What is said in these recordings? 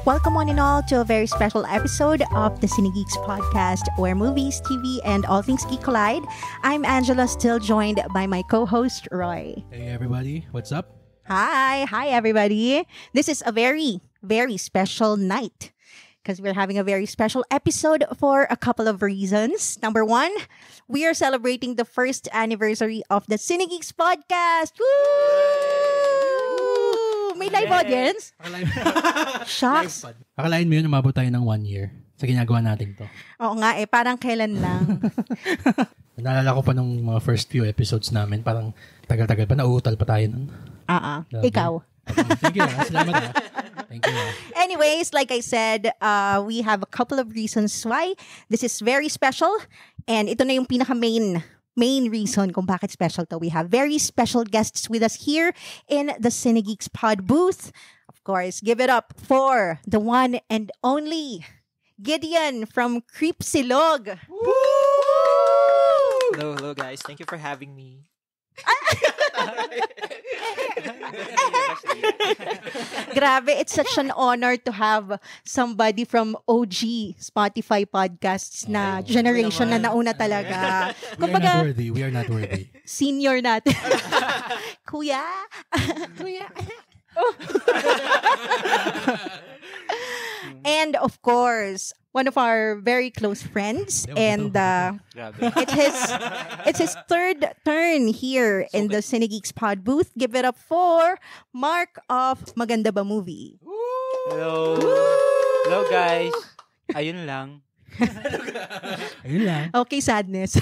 Welcome on and all to a very special episode of the Cinegeeks podcast, where movies, TV, and all things geek collide. I'm Angela, still joined by my co-host, Roy. Hey everybody, what's up? Hi everybody. This is a very, very special night because we're having a very special episode for a couple of reasons. Number one, we are celebrating the first anniversary of the Cinegeeks podcast. Woo! May live audience? Shucks. Akalain mo yun, umabot tayo ng 1 year sa ginagawa natin to. Oo nga parang kailan lang. Naalala ko pa nung mga first few episodes namin, parang tagal-tagal pa, nauutal pa tayo nun. Ikaw. Thank you. Salamat. Thank you. Anyways, like I said, we have a couple of reasons why this is very special. And ito na yung main reason kung bakit special to. We have very special guests with us here in the Cinegeeks Pod booth. Of course, give it up for the one and only Gideon from Creepsilog. Hello guys. Thank you for having me. Grabe, it's such an honor to have somebody from OG Spotify podcasts na generation na nauna talaga. We are not worthy. Senior natin. Kuya. And of course, one of our very close friends, and it's his third turn here in the Cinegeeks Pod booth. Give it up for Mark of Maganda Ba Movie. Hello. Hello guys. Ayun lang. Okay, sadness.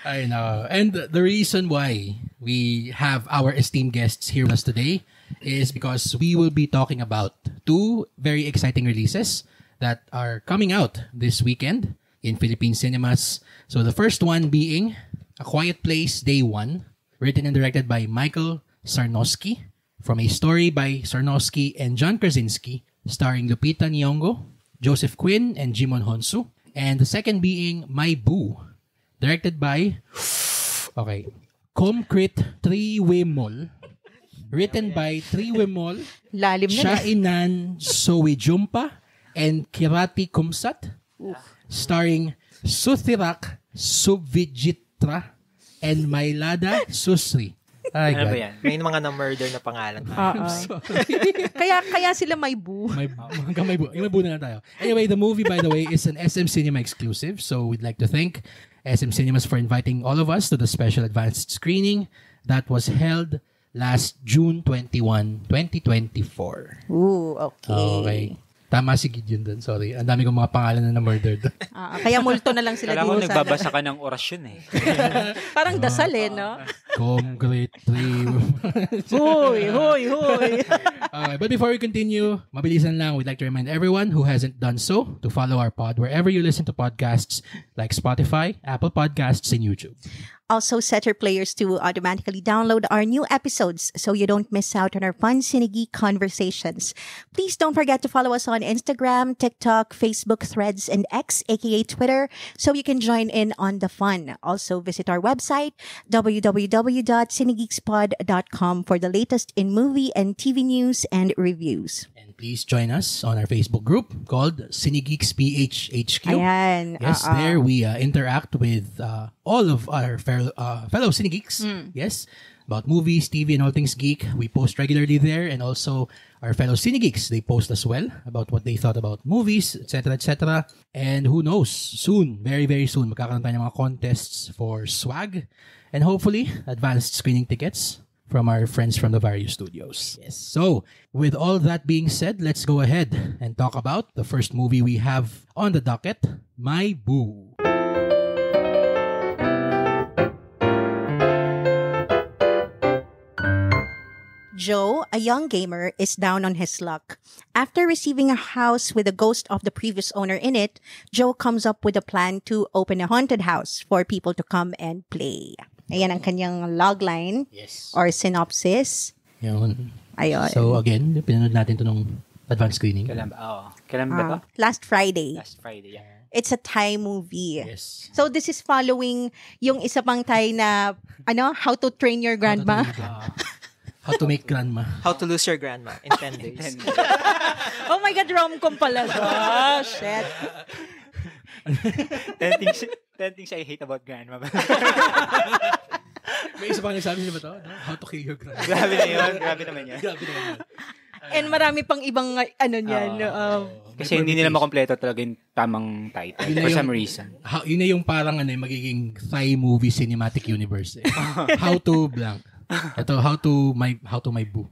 I know. And the reason why we have our esteemed guests here with us today is because we will be talking about two very exciting releases that are coming out this weekend in Philippine cinemas. So the first one being A Quiet Place Day 1, written and directed by Michael Sarnowski, from a story by Sarnowski and John Krasinski, starring Lupita Nyong'o, Joseph Quinn, and Jimon Honsu. And the second being My Boo, directed by Concrete Triwemol, written by Triwemol, Lalim na Shainan Sowijumpa, and Kirati Kumsat, starring Suthirak Subvijitra and Mailada Susri. Ay, Ano ba yan? May mga na-murder na pangalan. Kaya sila may boo. May boo na lang tayo. Anyway, the movie, by the way, is an SM Cinema exclusive. So we'd like to thank SM Cinemas for inviting all of us to the special advanced screening that was held last June 21, 2024. Ooh, okay. Tama si Gideon dun, sorry. Ang dami kong mga pangalan na murdered. Kaya multo na lang sila dito. Kala ko nagbabasa sana. ka ng orasyon eh. Parang dasal no? Concrete Tree. Hoy. But before we continue, mabilisan lang, we'd like to remind everyone who hasn't done so to follow our pod wherever you listen to podcasts like Spotify, Apple Podcasts, and YouTube. Also, set your players to automatically download our new episodes so you don't miss out on our fun Cinegeek conversations. Please don't forget to follow us on Instagram, TikTok, Facebook, Threads, and X, aka Twitter, so you can join in on the fun. Also, visit our website, www.cinegeekspod.com, for the latest in movie and TV news and reviews. And please join us on our Facebook group called Cinegeeks PH HQ. Ayan. Yes, there we interact with all of our fellow Cinegeeks. Yes, about movies, TV, and all things geek. We post regularly there, and also our fellow Cinegeeks, they post as well about what they thought about movies, etc., etc. And who knows, soon, very, very soon, magkakaroon tayo ng mga contests for swag and hopefully advanced screening tickets from our friends from the various studios. Yes. So, with all that being said, let's go ahead and talk about the first movie we have on the docket, My Boo. Joe, a young gamer, is down on his luck. After receiving a house with a ghost of the previous owner in it, Joe comes up with a plan to open a haunted house for people to come and play. Ayan ang kanyang logline or synopsis. Yun. Ayun. So again, pinanood natin ito nung advanced screening. Kailan ba to? Last Friday. Yeah. It's a Thai movie. Yes. So this is following yung isa pang Thai na How to Train Your Grandma. How to make grandma. How to lose your grandma in 10 days. Oh my God, rom-com pala. Oh, shit. 10 things I hate about grandma. May isa pa nagsabi sila ba to? No? How to kill your grandma. Grabe na yun. Grabe naman yun. Grabe naman yun. And marami pang ibang ano niyan. Kasi hindi nila makompleto talaga yung tamang title for some reason. Yun na yung parang magiging Thai movie cinematic universe. How to blank. Ito, how to my boo.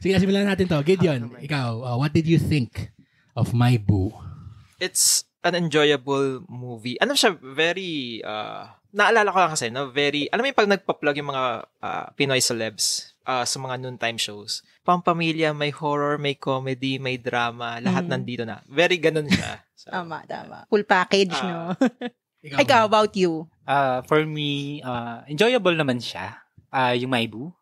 Sige, simulan natin to. Gideon, ikaw, what did you think of My Boo? It's an enjoyable movie. Ano siya, very, naalala ko lang kasi, no? Very, alam mo yung pag nagpa-plug yung mga Pinoy celebs sa mga noontime shows. Pampamilya, may horror, may comedy, may drama, lahat nandito na. Very ganun siya. So, Tama. Full package, no? Ikaw, about you? For me, enjoyable naman siya. Yung My Boo.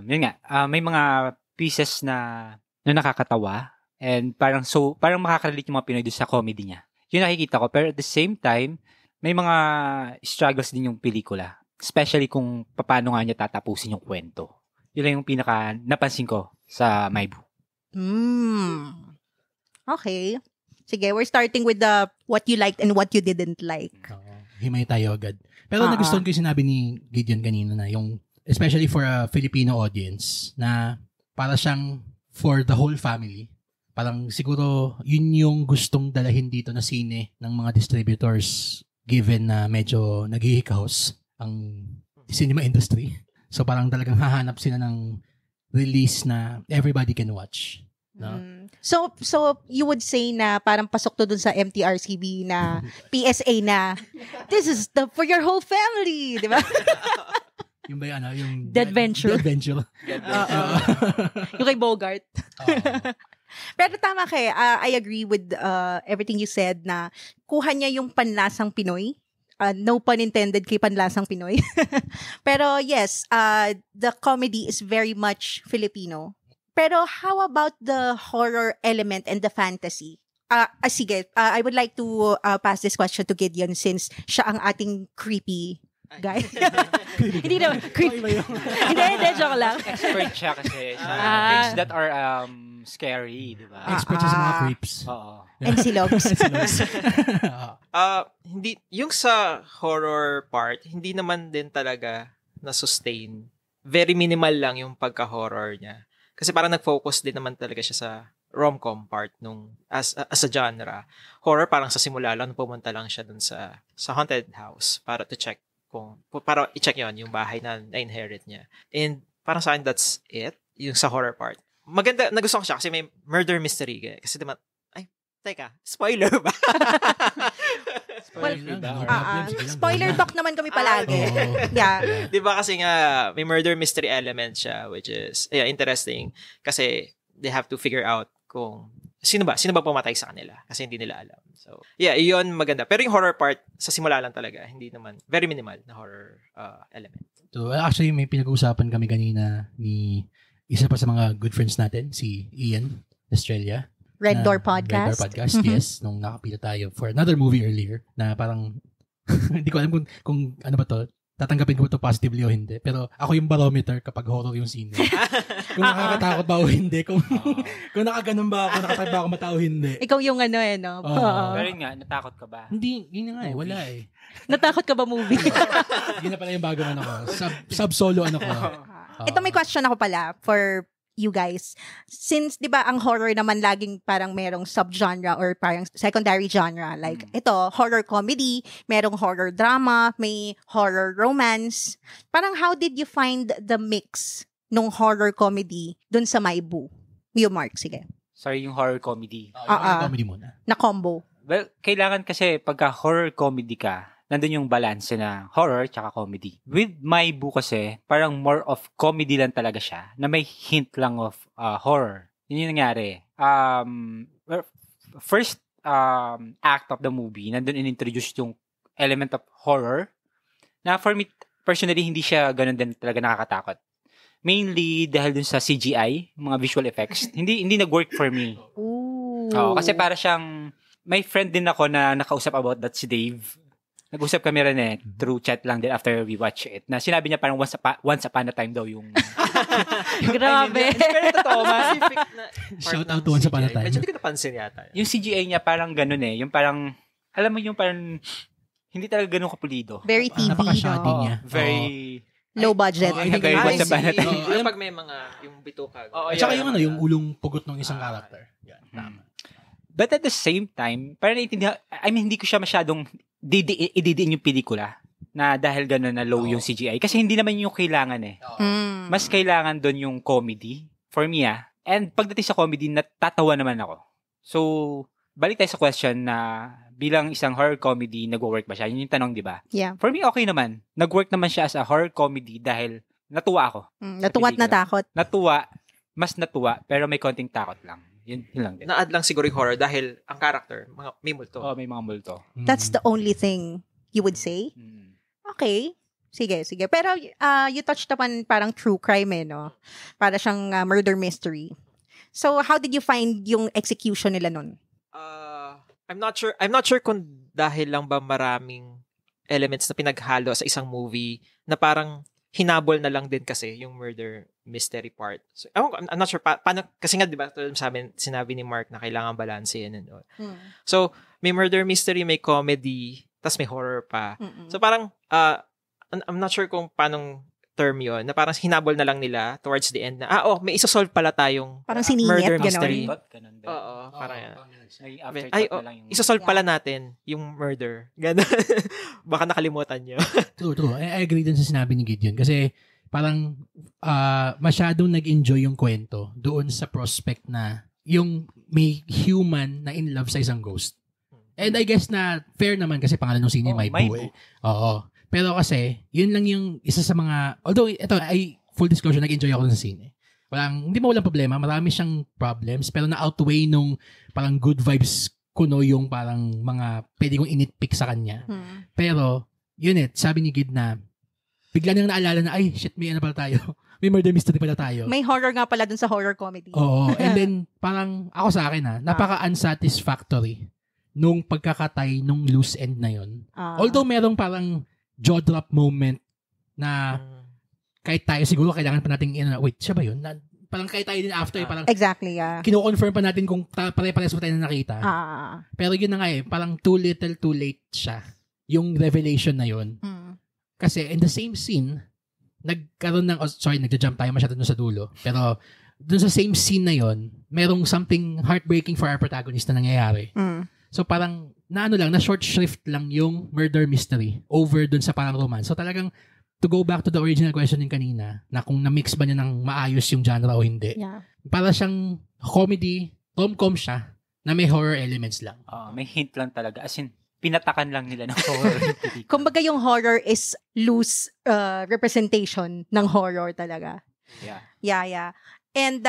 Yun nga, may mga pieces na nakakatawa and parang makakarelate yung mga Pinoy doon sa comedy niya. Yun nakikita ko. Pero at the same time, may mga struggles din yung pelikula. Especially kung paano nga niya tatapusin yung kwento. Yun lang yung pinaka napansin ko sa My Boo. Okay. Sige, we're starting with the what you liked and what you didn't like. Himay tayo agad. Pero nagustuhan ko yung sinabi ni Gideon kanina na yung, especially for a Filipino audience, na para siyang for the whole family. Parang siguro yun yung gustong dalahin dito na sine ng mga distributors given na medyo naghihikaos ang cinema industry. So parang talagang hahanap sila ng release na everybody can watch. No? So you would say na parang pasok to dun sa MTRCB na PSA na this is for your whole family, di ba? Yung ba yung Dead Venture. Dead Venture. Yung kay Bogart. Pero tama kay, I agree with everything you said na kuha niya yung panlasang Pinoy. No pun intended kay panlasang Pinoy. Pero yes, the comedy is very much Filipino. Pero how about the horror element and the fantasy? Sige, I would like to pass this question to Gideon since siya ang ating creepy guy. Hindi naman. Hindi, joke lang. Expert siya kasi sa things that are scary, di ba? Expert siya sa mga creeps. Oo. And silogs. hindi, yung sa horror part, hindi naman din talaga na-sustain. Very minimal lang yung pagka-horror niya. Kasi parang nag-focus din naman talaga siya sa rom-com part nung as a genre. Horror parang sa simula lang pumunta lang siya dun sa haunted house para i-check yon yung bahay na inherit niya. And parang sa akin that's it, yung sa horror part. Maganda, nagustuhan ko siya kasi may murder mystery kasi diba, teka, spoiler ba? Spoiler talk naman kami palagi. Yeah. Diba kasi nga, may murder mystery element siya, which is, interesting. Kasi, they have to figure out kung, sino ba pumatay sa kanila? Kasi hindi nila alam. So, yun maganda. Pero yung horror part, sa simula lang talaga, hindi naman, very minimal na horror element. So, actually, may pinag-uusapan kami kanina ni isa pa sa mga good friends natin, si Ian Estrella. Red Door Podcast. Yes. Nung nakapila tayo for another movie earlier na parang hindi ko alam kung ano ba to, tatanggapin ko to positively o hindi. Pero ako yung barometer kapag horror yung scene. Kung nakakatakot ba o hindi. Kung nakaganon ba ako, nakatakot ba ako mata o hindi. Ikaw yung no? Pero yun nga, natakot ka ba? Hindi, yun nga wala eh. Natakot ka ba movie? Yun na pala yung bago ko. Sub-solo ko. Ito may question ako pala for you guys. Since, di ba, ang horror naman laging parang merong subgenre or parang secondary genre. Like, ito, horror comedy, merong horror drama, may horror romance. Parang how did you find the mix nung horror comedy dun sa My Boo? Yung Mark, sige. Sorry, yung horror comedy. Horror comedy muna. Na combo. Well, kailangan kasi pagka horror comedy ka, nandun yung balance na horror tsaka comedy. With My Boo kasi, parang more of comedy lang talaga siya, na may hint lang of horror. Yun yung nangyari. First act of the movie, nandun in-introduce yung element of horror, na for me, personally, hindi siya ganun din talaga nakakatakot. Mainly dahil dun sa CGI, mga visual effects, hindi nag-work for me. Ooh. Kasi para siyang, may friend din ako na nakausap about that si Dave. nag-usap kami rin through chat lang din after we watch it. Na sinabi niya parang once upon a time daw yung... Grabe. Pero totoo, Specific na Shout out to Once Upon a Time. Medyo hindi ko napansin yata. yung CGI niya parang ganun yung parang, alam mo yung parang, hindi talaga ganun kapulido. Very TV, Napaka-shoddy no? niya. Very... Low budget. Oo, Very once upon a time. Yung pag may mga, yung bituka. At saka yung yung ulong pugot ng isang character. Yan, tama. But at the same time, parang naiintindihan, hindi ko siya masyadong ididiin yung pelikula na dahil gano'n na low yung CGI. Kasi hindi naman yung kailangan Mm. Mas kailangan doon yung comedy. For me And pagdating sa comedy, natatawa naman ako. So, balik tayo sa question na bilang isang horror comedy, nag-work ba siya? Yun yung tanong, di ba? Yeah. For me, okay naman. Nag-work naman siya as a horror comedy dahil natuwa ako. Natuwa at natakot. Mas natuwa, pero may konting takot lang. Yun lang din. Na-add lang siguro yung horror dahil ang character, may multo. May mga multo. That's the only thing you would say? Okay. Sige. Pero you touched upon parang true crime no? Para siyang murder mystery. So, how did you find yung execution nila nun? I'm not sure kung dahil lang ba maraming elements na pinaghalo sa isang movie na parang hinabol na lang din kasi yung murder mystery part. So, I'm not sure paano, kasi nga 'di ba sa amin sinabi ni Mark na kailangan balansehin and all. So, may murder mystery, may comedy, tas may horror pa. So parang I'm not sure kung paanong term yun, na parang hinabol na lang nila towards the end na, may isosolve pala tayong parang siningit, murder ganon. mystery. Ganun din. Oo, parang yan. May afterthought na lang yung... Isosolve pala natin yung murder. Ganon. Baka nakalimutan nyo. True. I agree din sa sinabi ni Gideon kasi parang masyadong nag-enjoy yung kwento doon sa prospect na yung may human na in love sa isang ghost. And I guess na fair naman kasi pangalan ng sine may buhay. Oo. Pero kasi, yun lang yung isa sa mga, although ito, full disclosure, nag-enjoy ako sa sine. Hindi mo walang problema, marami siyang problems, pero na-outweigh nung parang good vibes kuno yung parang mga pwede kong initpick sa kanya. Pero, yun sabi ni Gid na, bigla nang naalala na, shit, may ano pala tayo. May murder mystery pala tayo. May horror nga pala dun sa horror comedy. Oo. And then, parang, ako sa akin napaka-unsatisfactory nung pagkakatay nung loose end na yun. Although merong parang jaw drop moment na kahit tayo siguro kailangan pa natin wait, siya ba yun? Parang kahit tayo din after parang exactly, kino-confirm pa natin kung pare-pares pa tayo na nakita. Pero yun na nga parang too little too late siya. Yung revelation na yun. Kasi in the same scene, nagkaroon ng nagja-jump tayo masyado dun sa dulo. Pero dun sa same scene na yun, merong something heartbreaking for our protagonist na nangyayari. So parang na short shrift lang yung murder mystery over dun sa parang romance. So talagang to go back to the original question din kanina na kung na-mix ba niya ng maayos yung genre o hindi. Yeah. Para siyang comedy, rom-com siya na may horror elements lang. May hint lang talaga. As in, pinatakan lang nila ng horror. Kumbaga yung horror is loose representation ng horror talaga. Yeah. And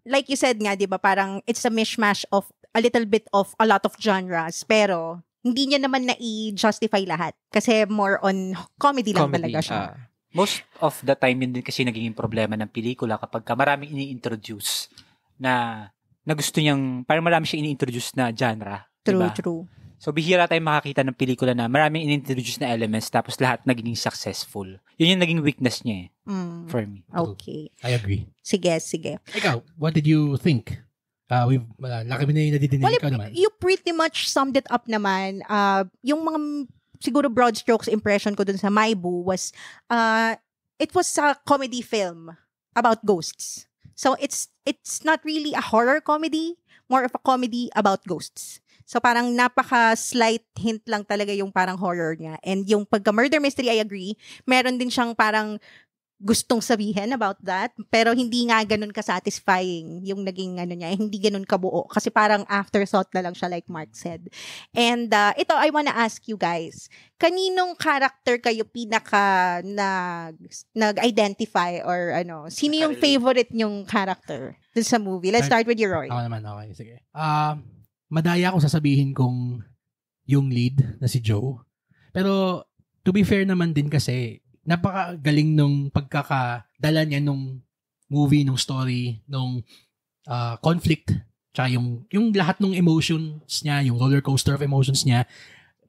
like you said nga, di ba, parang it's a mishmash of a little bit of a lot of genres, pero hindi niya naman na-i-justify lahat. Kasi more on comedy lang talaga siya. Most of the time, yun din kasi nagiging problema ng pelikula kapag maraming ini-introduce na gusto niyang, parang marami siyang ini-introduce na genre. True. So, bihira tayong makakita ng pelikula na maraming ini-introduce na elements tapos lahat naging successful. Yun yung naging weakness niya for me. Okay. I agree. Sige. Ikaw, what did you think? Laki mo na yung nadidinig ka naman. You pretty much summed it up naman. Yung mga siguro broad strokes impression ko dun sa My Boo was it was a comedy film about ghosts. So it's not really a horror comedy, more of a comedy about ghosts. So parang napaka-slight hint lang talaga yung parang horror niya. And yung pagka-murder mystery, I agree. Meron din siyang parang gustong sabihin about that, pero hindi nga ganun ka-satisfying yung naging niya, hindi ganun kabuo. Kasi parang afterthought na lang siya like Mark said. And ito, I wanna ask you guys, kaninong character kayo pinaka nag-identify or sino yung favorite nyong character dun sa movie? Let's start with you, Roy. Ako naman, okay, sige. Madaya akong sasabihin kung yung lead na si Joe. Pero to be fair naman din kasi napakagaling nung pagkakadala niya nung movie, nung story, nung conflict, tsaka yung lahat ng emotions niya, yung roller coaster of emotions niya,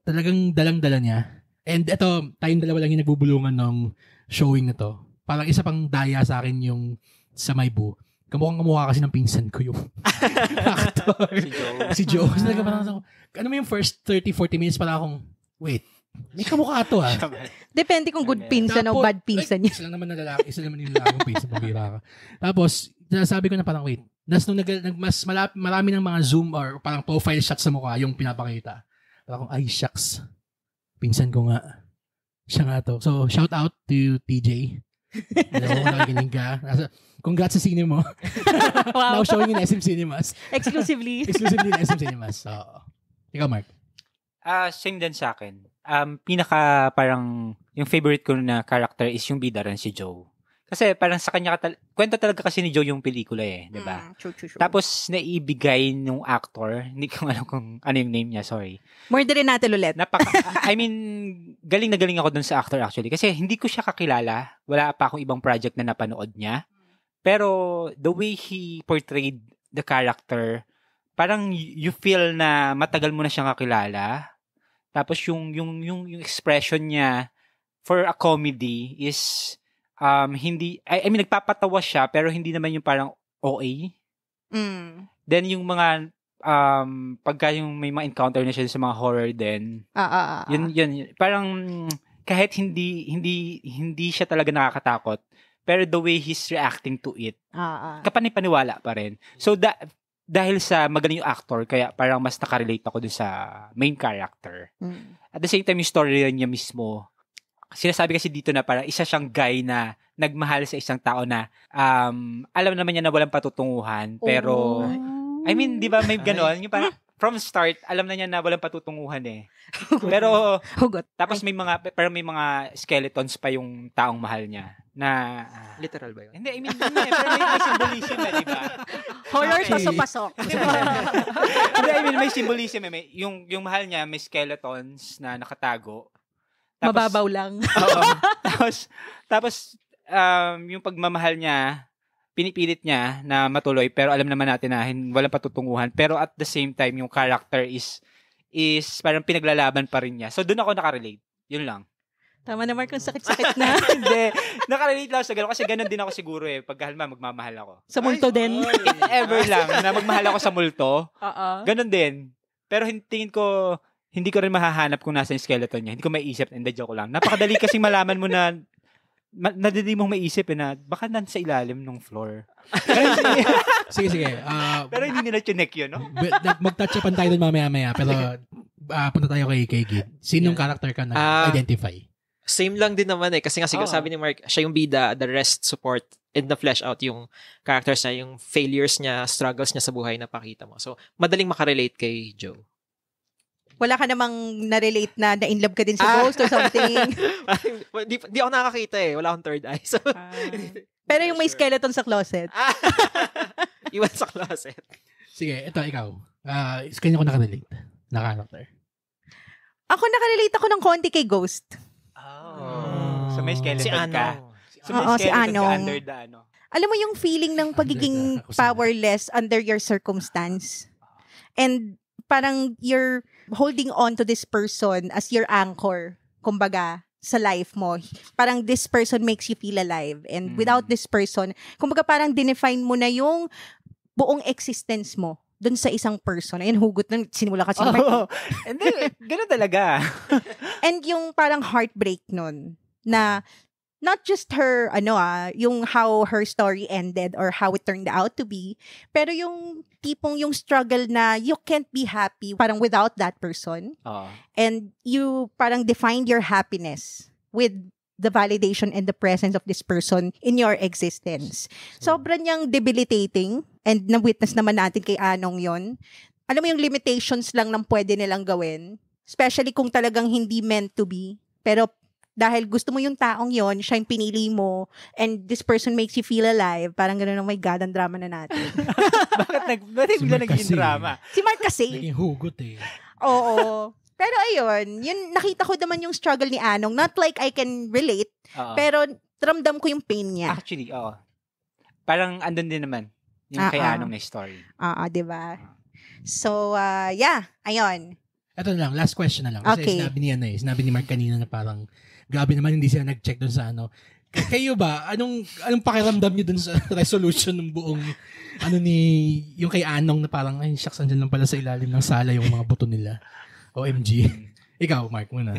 talagang dalang-dala niya. And ito, tayong dalawa lang yung nagbubulungan ng showing na to. Parang isa pang daya sa akin yung sa Maibu. Kamukha kasi ng pinsan ko yung actor. Si Joe. So, parang, ano mo yung first 30-40 minutes pala akong, wait, may kamukha to Depende kung good pinsan o bad pinsan niya. Isa lang naman na lalaki, isa naman yung lalaki pinsan, pambira ka. Tapos, sabi ko na parang, wait, nung mas marami ng mga zoom or parang profile shots sa mukha yung pinapakita. Parang, ay, shucks. Pinsan ko nga. Siya nga to. So, shout out to TJ. Kung nakikinig ka. Congrats sa sine mo. Wow. Now showing in SM Cinemas. Exclusively. Exclusively in SM Cinemas. So, ikaw, Mark. Same din sa akin. Pinaka parang yung favorite ko na character is yung bida rin si Joe. Kasi parang sa kanya kwento talaga kasi ni Joe yung pelikula di ba? True. Tapos naibigay nung actor, hindi ko alam kung ano yung name niya, sorry. Murderin natin ulit. Galing na galing ako dun sa actor actually kasi hindi ko siya kakilala. Wala pa akong ibang project na napanood niya. Pero the way he portrayed the character, parang you feel na matagal mo na siyang kakilala. Tapos yung expression niya for a comedy is hindi, I mean, nagpapatawa siya, pero hindi naman yung parang OA. Then, yung mga, pagka yung may mga encounter na siya sa mga horror din, yun, parang, kahit hindi siya talaga nakakatakot, pero the way he's reacting to it, kapanipaniwala pa rin. So, dahil sa magaling yung actor, kaya parang mas nakarelate ako dun sa main character. At the same time, yung story niya mismo, sinasabi kasi dito na parang isa siyang guy na nagmahal sa isang tao na alam naman niya na walang patutunguhan pero I mean, di ba may ganon? Yung parang from start, alam na niya na walang patutunguhan Pero Hugot. Tapos may mga skeletons pa yung taong mahal niya na Literal ba yun? Hindi, I mean, pero may symbolism di ba? Horror pasok-pasok. Hindi, I mean, may symbolism yung mahal niya may skeletons na nakatago. Tapos, mababaw lang. Tapos yung pagmamahal niya, pinipilit niya na matuloy pero alam naman natin na walang patutunguhan. Pero at the same time, yung character is parang pinaglalaban pa rin niya. So, doon ako nakarelate. Yun lang. Tama na, Mark, kung sakit-sakit na. Hindi. Nakarelate lang sa gano'n. Kasi gano'n din ako siguro Pagkahalma, magmamahal ako. Sa multo din. If ever lang na magmahal ako sa multo, gano'n din. Pero tingin ko, hindi ko rin mahahanap kung nasa yung skeleton niya. Hindi ko maiisip. Hindi, joke lang. Napakadali kasing malaman mo na nadali mong maiisip na baka nasa ilalim ng floor. Sige. Pero hindi nila chinek yun, no? Mag-touch upan tayo dun mamaya-maya. Pero punta tayo kay Gid. Sinong character ka na identify? Same lang din naman kasi nga sabi ni Mark, siya yung bida, the rest support and the flesh out yung characters niya, yung failures niya, struggles niya sa buhay na pakita mo. So, madaling makarelate kay Joe. Wala ka namang na-relate na na-inlove ka din sa ghost or something? Di ako nakakita Wala akong third eye. So, pero yung may skeleton sa closet. Iwan sa closet. Sige, ikaw. Kanya ko nakarelate na character. Ako nakarelate ako ng konti kay Ghost. So may skeleton ka. So may si skeleton Anong. ka under the Alam mo yung feeling ng pagiging powerless under your circumstance. And parang you're holding on to this person as your anchor, kumbaga, sa life mo. Parang this person makes you feel alive. And without this person, kumbaga parang dinefine mo na yung buong existence mo dun sa isang person. Ayun, hugot na, sinimula kasi. Hindi, gano'n talaga. And yung parang heartbreak nun, na not just her, yung how her story ended or how it turned out to be, pero yung tipong yung struggle na you can't be happy parang without that person. And you parang defined your happiness with the validation and the presence of this person in your existence. Sobrang niyang debilitating and na-witness naman natin kay Anong yon. Alam mo yung limitations lang ng pwede nilang gawin, especially kung talagang hindi meant to be. Pero dahil gusto mo yung taong yon, siya yung pinili mo, and this person makes you feel alive, parang gano'n, oh my God, ang drama na natin. Bakit bigla naging drama? Si Mark kasi. Naging hugot Oo. Pero ayun, yun, nakita ko naman yung struggle ni Anong. Not like I can relate, pero ramdam ko yung pain niya. Actually, parang andun din naman yung kay Anong na story. Diba? So, ayun. Ito na lang, last question na lang. Kasi Okay. sinabi ni Mark kanina na parang, grabe naman hindi sila nag-check dun sa ano. Kayo ba, anong pakiramdam niyo dun sa resolution ng buong, yung kay Anong na parang, ay, shucks, andyan lang pala sa ilalim ng sala yung mga buto nila. OMG. Ikaw, Mark, muna.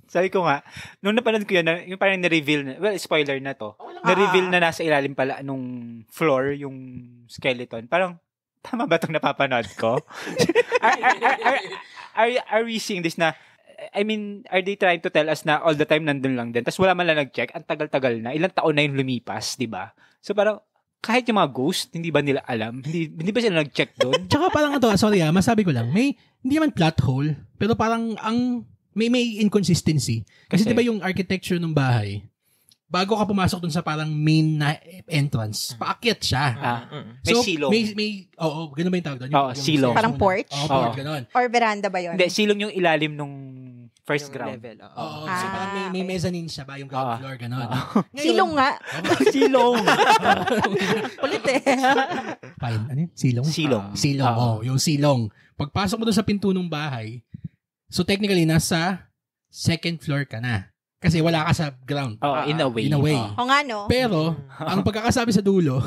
Sabi ko nga, nung napanood ko yun, yung parang na-reveal na, well, spoiler na to, na-reveal na nasa ilalim pala nung floor, yung skeleton. Parang, tama ba itong napapanood ko? Are we seeing this na, I mean, are they trying to tell us na all the time nandun lang din? Tapos wala man lang nag-check, ang tagal-tagal na, ilang taon na yung lumipas, di ba? So parang, kahit yung mga ghost, hindi ba nila alam? Hindi ba sila nag-check doon? Tsaka parang masabi ko lang, hindi naman plot hole, pero parang may inconsistency. Kasi Kasi- 'di ba yung architecture ng bahay, bago ka pumasok dun sa parang main na entrance, paakyat siya. May silong. Oo, ganun ba yung tawag doon? Oo, silong. Parang porch? Oo, porch, Oo. ganun. Or veranda ba yun? Hindi, silong yung ilalim nung first Yung ground. level. Oo, so parang may mezzanine siya ba, yung ground floor, ganun. Ngayon, Silong nga. Silong. Ulit eh. Fine. Ano yun? Silong? Silong. Silong, Oo. yung silong. Pagpasok mo doon sa pinto ng bahay, so technically, nasa second floor ka na. Kasi wala ka sa ground. Oh, in a way. In a way. O nga no? Pero, ang pagkakasabi sa dulo,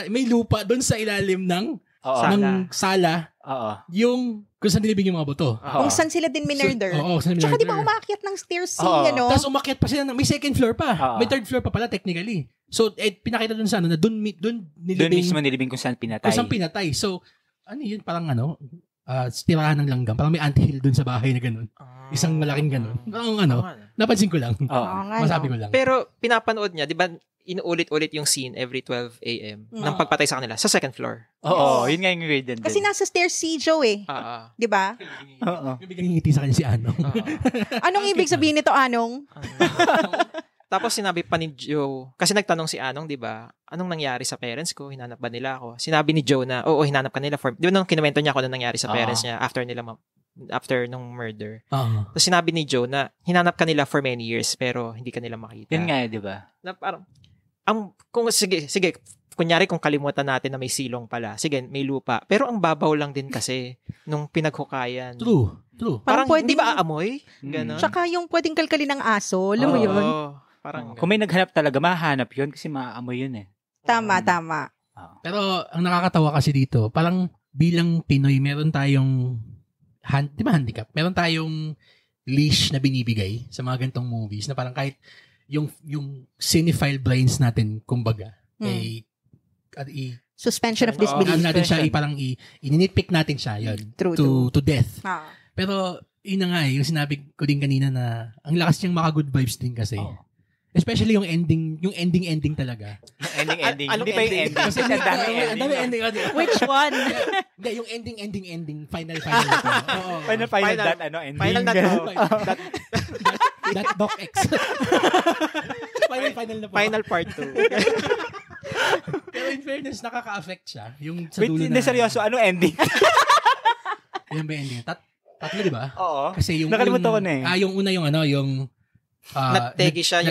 may lupa doon sa ilalim ng Oo. sala, Oo. yung kung saan dinibig yung mga buto. Kung saan sila din minurder. Oo, saan Tsaka di ba minurder. umakyat ng stairs Oo. ano? Tapos umakyat pa sila, may second floor pa. Oo. May third floor pa pala technically. So, pinakita doon sa na doon Doon nilibing mismo nilibing kung saan pinatay. kung saan pinatay. So, yun, parang tirahan ng langgam. Parang may anthill doon sa bahay na ganun. Isang malaking ganun. Parang napansin ko lang. Oo. Oo nga, Masabi no? ko lang. Pero pinapanood niya, di ba, inuulit-ulit yung scene every 12 a.m. ng pagpatay sa kanila sa second floor. Oo, yun nga yung weird din. Kasi nasa stairs si Joe eh. Di ba? Oo. Yung biglang ngiti sa kanya si Anong. Anong ibig sabihin nito, Anong? Tapos sinabi pa ni Joe, kasi nagtanong si Anong, di ba, anong nangyari sa parents ko? Hinanap ba nila ako? Sinabi ni Joe na, oo, hinanap ka nila di ba nung kinuwento niya ako na nangyari sa parents niya after nung murder. Oo. Tapos sinabi ni Joe na hinanap ka nila for many years pero hindi ka nila makita. Yun nga, di ba? Na parang, sige, kunyari kung kalimutan natin na may silong pala, sige, may lupa. Pero ang babaw lang din kasi nung pinaghukayan. True. Parang, Parang hindi pwedeng- ba aamoy? Ganon. Tsaka yung pwedeng kalkalin ng aso. Alam mo Oo, yun? Parang, Kung may naghanap talaga, mahanap yun kasi maaamoy yun eh. Tama. Pero ang nakakatawa kasi dito, parang bilang Pinoy, meron tayong di ba handicap? Meron tayong leash na binibigay sa mga ganitong movies na parang kahit yung cinephile brains natin, kumbaga, Suspension of ano disbelief. natin siya, parang ininitpick natin siya, yun, True. to death. Ah. Pero, yun na nga yung sinabi ko din kanina na ang lakas niyang maka-good vibes din kasi. Oo. Especially yung ending talaga. Ending. Anong Hindi pa yung ending? ending. Kasi ang dami Ang dami ending. ending. Which one? Hindi, yung ending, final. Oo. Final that, ending. Final na to. That Doc X. final na po. Final part 2. Pero in fairness, nakaka-affect siya. Yung sa Wait, dulo hindi, seryoso. Ano ending? Yan ba yung ending? Tatlo, di ba? Oo. Kasi yung Nakalimutan ko na eh. yung una yung Nategi siya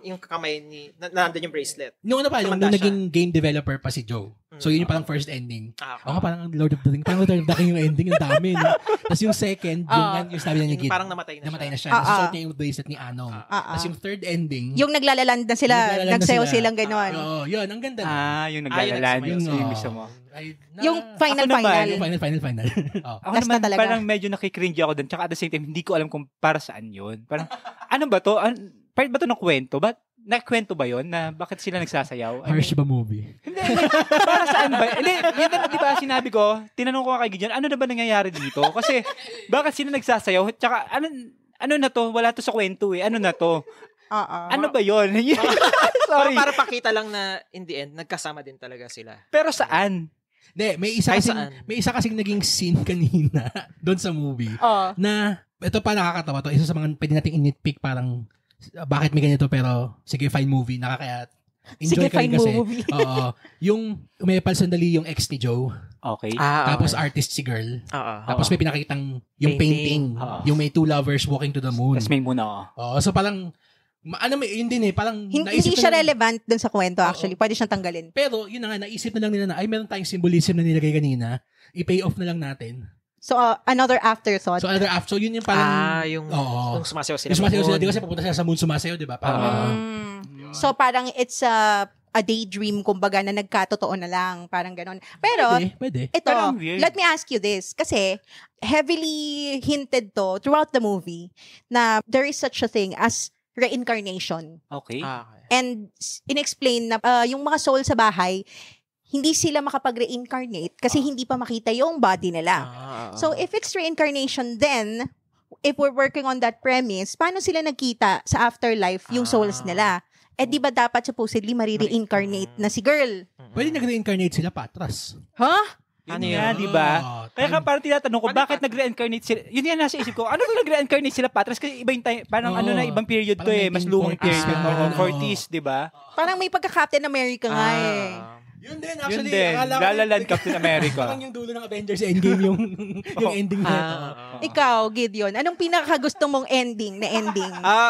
yung kamay ni, nandun yung bracelet. Nung ano pa, nung Tumanda siya. naging game developer pa si Joe. So, yun yung parang first ending. Okay. Ako parang Lord of the Rings. Parang Lord of the Rings yung ending. Ang dami, no? Tapos yung second, yung sabi niya Yung parang namatay na siya. Ah, Tapos ah. suot niya yung bracelet ni Anong. Tapos yung third ending, Yung naglalaland na sila, Naglalaland na nagsayaw sila. silang gano'n. Oo, yun. Ang ganda. Yung naglalalan. Ayun, Yung oo. gusto mo. Yung final. Yung final. Oo. Ako Last na naman, talaga. parang medyo nakikringe ako doon. Tsaka at the same time, hindi ko alam kung para saan yun. Parang, ano ba to? Part ba to ng kwento? Nakwento ba yun? Na bakit sila nagsasayaw? Harsh ba movie? Hindi, para saan ba? Hindi, yun na, di ba sinabi ko, tinanong ko kay Gideon, ano na ba nangyayari dito? Kasi, bakit sila nagsasayaw? Tsaka, ano na to? Wala to sa kwento eh. Ano na to? Ano ba yun? Sorry. Para pakita lang na in the end, nagkasama din talaga sila. Pero saan? Hindi, may isa kasing naging scene kanina doon sa movie na, ito pa nakakatawa to, isa sa mga pwede nating initpick parang, bakit may ganito pero, sige, fine movie, enjoy Sige, ka rin fine kasi. movie. Oo. Yung, umepal sandali yung ex ni Joe, Okay. tapos artist si girl, Oo. tapos may pinakitang yung painting, Oo. yung may two lovers walking to the moon. Tapos may muna ako. Oo, so parang, yun din parang, Hindi naisip siya na lang- relevant dun sa kwento actually. Pwede siyang tanggalin. Pero, yun na nga, naisip na lang nila na, ay, meron tayong symbolism na nilagay kanina, i-pay off na lang natin. So, another afterthought. So, so yun yung parang... yung sumasayaw sila. Yung sumasayaw sila, di kasi pupunta sila sa moon sumasayaw, di ba? Parang, So, parang it's a daydream, kumbaga, na nagkatotoo na lang. Parang ganon. Pero, pwede. ito, Parang weird. let me ask you this. Kasi, heavily hinted to throughout the movie na there is such a thing as reincarnation. Okay. And inexplain na yung mga soul sa bahay, hindi sila makapag-reincarnate kasi hindi pa makita yung body nila. So, if it's reincarnation, then, if we're working on that premise, paano sila nagkita sa afterlife yung souls nila? Eh, di ba dapat supposedly reincarnate na si girl? Pwede nag-reincarnate sila patras. Huh? Ano yan, di ba? Kaya ka parang tinatanong ko, bakit nag-reincarnate sila? Yun yan nasa isip ko. Ano kung nag-reincarnate sila patras? Kasi iba yung time, parang ibang period to eh. Mas lumang period. 40s, di ba? Parang may pagka-Captain America nga eh. Yun din, actually. Yun din. Lalaland Captain America. Parang yung dulo ng Avengers Endgame, yung ending na. Ikaw, Gideon, anong pinakagusto mong ending?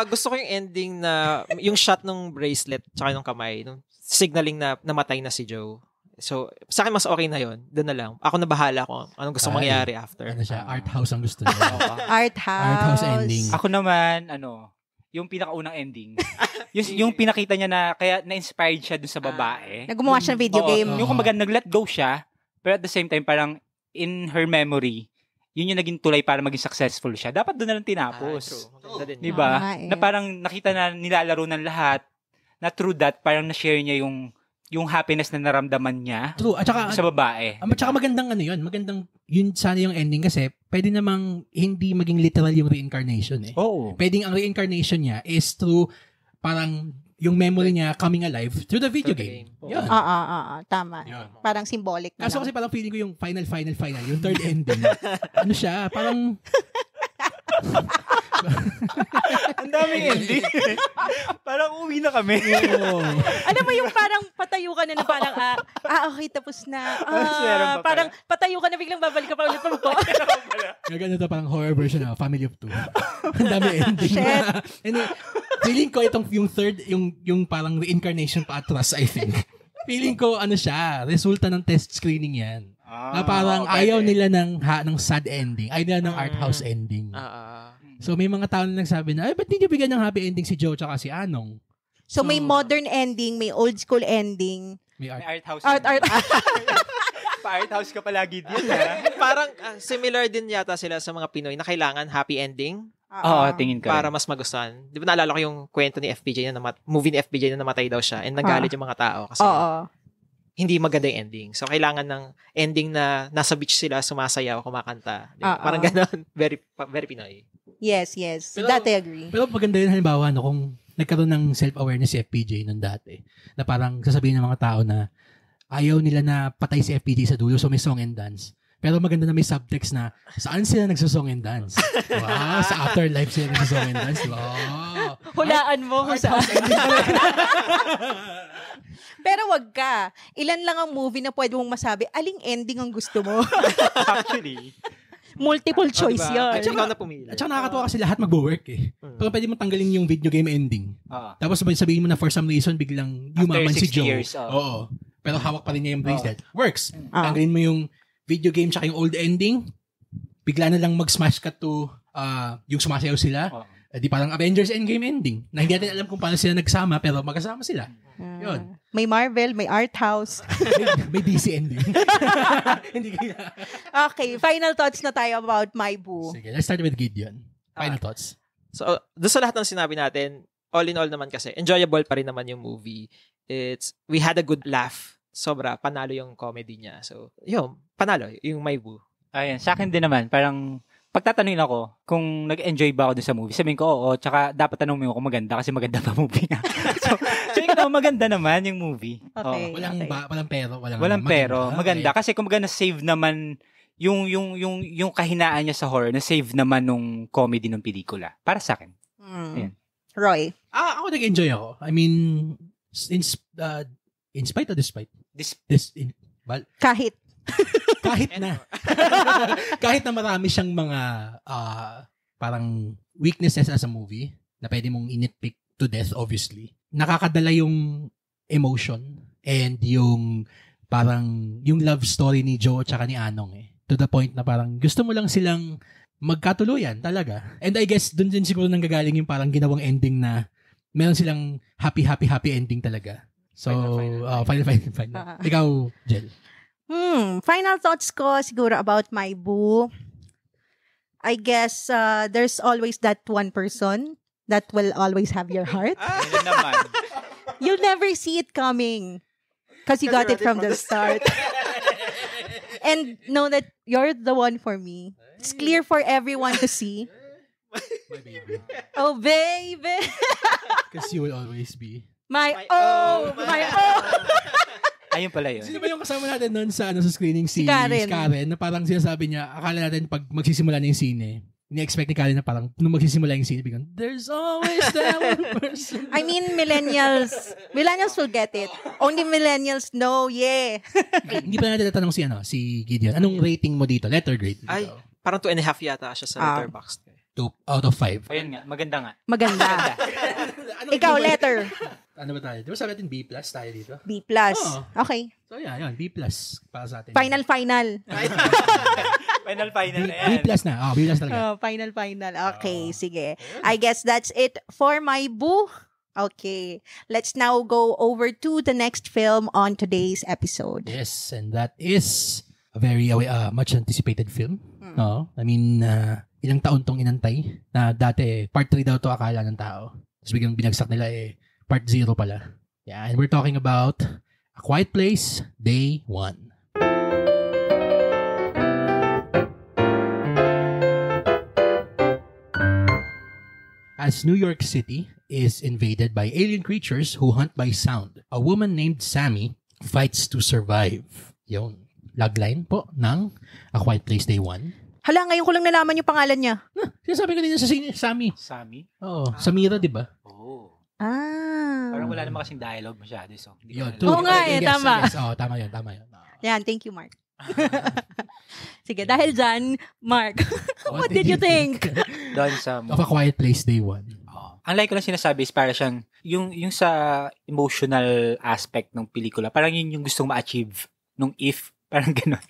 Gusto ko yung ending na, yung shot ng bracelet tsaka ng kamay, nung signaling na namatay na si Joe. So, sa akin mas okay na yun. Doon na lang. Ako na bahala kung anong gusto mangyari after. Ano siya? Art house ang gusto niya. Art house ending. Ako naman, yung pinakaunang ending. yung pinakita niya na kaya na-inspired siya dun sa babae. Nag-gumawa siya ng video game. Yung kumbaga nag-let go siya, pero at the same time parang in her memory, yun yung naging tulay para maging successful siya. Dapat doon na lang tinapos. Di ba? Na parang nakita na nilalaro ng lahat, na through that, parang na-share niya yung happiness na naramdaman niya. True. At saka, sa babae. At saka magandang yun sana yung ending kasi pwede namang hindi maging literal yung reincarnation eh. Oo. Pwedeng ang reincarnation niya is through parang yung memory niya coming alive through the video game. Yun. Tama. Yun. Parang symbolic na Kaso kasi parang feeling ko yung final, yung third ending. Ano siya, parang... Ang daming ending. Parang uwi na kami. Ano ba yung parang patayo ka na parang, okay, tapos na. Parang patayo ka na, biglang babalik ka pa ulit pa po. Gagano to, parang horror version na, Family of Two. Ang dami ending. Shit. Feeling ko itong yung third, yung parang reincarnation pa atras, I think. Feeling ko, resulta ng test screening yan. Na parang ayaw nila ng sad ending. Ayaw nila ng art house ending. So may mga tao na nagsabi na, ba't hindi bigyan ng happy ending si Joe tsaka si Anong? So may modern ending, may old school ending. May art house. Art. Pa-art house ka palagi din. Parang similar din yata sila sa mga Pinoy na kailangan happy ending. Oo, tingin ko. Para mas magustuhan. Di ba naalala ko yung kwento ni FPJ movie ni FPJ na namatay daw siya and nagalit yung mga tao kasi hindi maganda yung ending. So, kailangan ng ending na nasa beach sila, sumasayaw, kumakanta. Diba? Parang gano'n. Very, very Pinoy. Yes. That I agree. Pero maganda yun halimbawa, kung nagkaroon ng self-awareness si FPJ nun dati, na parang sasabihin ng mga tao na ayaw nila na patay si FPJ sa dulo, so may song and dance. Pero maganda na may subtext na saan sila nagsasong and dance. Wow, sa afterlife sila nagsasong and dance. Wow. Hulaan mo kung saan. Pero wag ka. Ilan lang ang movie na pwede mong masabi, aling ending ang gusto mo? Actually. Multiple choice diba? yun. At saka na pumili. At saka nakakatawa kasi lahat mag-work eh. Pero pwede mo tanggalin yung video game ending. Tapos sabihin mo na for some reason biglang yumaman si Joe. Years, Oo. Pero hawak pa rin niya yung bracelet. Works. Tanggalin mo yung video game tsaka yung old ending. Bigla na lang mag-smash cut to yung sumasayaw sila. Di parang Avengers Endgame ending. Na hindi natin alam kung paano sila nagsama pero magkasama sila. Yun. May Marvel, may art house. may DC ending. Hindi kaya. Okay, final thoughts na tayo about My Boo. Sige, let's start with Gideon. Final thoughts. So, doon sa lahat ng sinabi natin, all in all naman kasi, enjoyable pa rin naman yung movie. We had a good laugh. Sobra, panalo yung comedy niya. So, yun, panalo, yung My Boo. Ayan, sa akin din naman, parang pagtatanungin ako kung nag-enjoy ba ako dun sa movie, sabihin ko, oo, tsaka dapat tanongin mo kung maganda kasi maganda pa movie nga. so maganda naman yung movie. Okay. Walang pero. Walang pero. Maganda. Kasi kung na-save naman yung kahinaan niya sa horror, na-save naman nung comedy ng pelikula. Para sa akin. Roy? Ako nag-enjoy ako. I mean, in spite or despite? Kahit na. Kahit na marami siyang mga parang weaknesses as a movie na pwede mong initpick to death, obviously. Nakakadala yung emotion and yung parang yung love story ni Joe at saka ni Anong eh. to the point na parang gusto mo lang silang magkatuluyan talaga. And I guess dun din siguro nanggagaling yung parang ginawang ending na meron silang happy ending talaga. So, final. Ikaw, Jel. Final thoughts ko siguro about my boo. I guess there's always that one person that will always have your heart. Yun naman. You'll never see it coming because you got it from the start. And know that you're the one for me. It's clear for everyone to see. My baby. Oh, baby. Because you will always be. My. Ayun pala yun. Sino ba yung kasama natin noon sa screening Si Karen. Karen, na parang sinasabi niya, akala natin pag magsisimula na yung scene, ini-expect ni Karen na parang nung magsisimula yung scene, biglang, there's always that one person. I mean, millennials will get it. Only millennials know, yeah. Hindi pa natin tatanong si Gideon. Anong rating mo dito? Letter grade dito? Ay, parang 2.5 yata siya sa Letterboxd. 2 out of 5. Ayun nga, maganda nga. Maganda. Ikaw, letter. Ano ba tayo? Di ba sabi natin B+ tayo dito? B+. Oh. Okay. So, yun. B+ para sa atin. Final. Final. B+ na. B+ talaga. Final. Okay, sige. I guess that's it for my boo. Okay. Let's now go over to the next film on today's episode. Yes, and that is a very much anticipated film. No? I mean, ilang taon tong inantay na dati part 3 daw to akala ng tao. Tapos biglang binagsak nila part 0 pala. Yeah, and we're talking about A Quiet Place, Day 1. As New York City is invaded by alien creatures who hunt by sound, a woman named Sammy fights to survive. Yun. Logline po ng A Quiet Place Day 1. Hala, ngayon ko lang nalaman yung pangalan niya. Sinasabi ko din sa Sammy. Sammy? Oo. Samira, di ba? Oh. Parang Parang wala naman kasing dialogue masyado. So, hindi Yun. Oo nga tama. Yes. Oh, tama yun. Yan, thank you, Mark. Sige, dahil dyan, Mark, what did you think? Doon sa... Of A Quiet Place Day 1. Ang like ko lang sinasabi is para siyang, yung sa emotional aspect ng pelikula, parang yun yung gustong ma-achieve nung If, parang gano'n.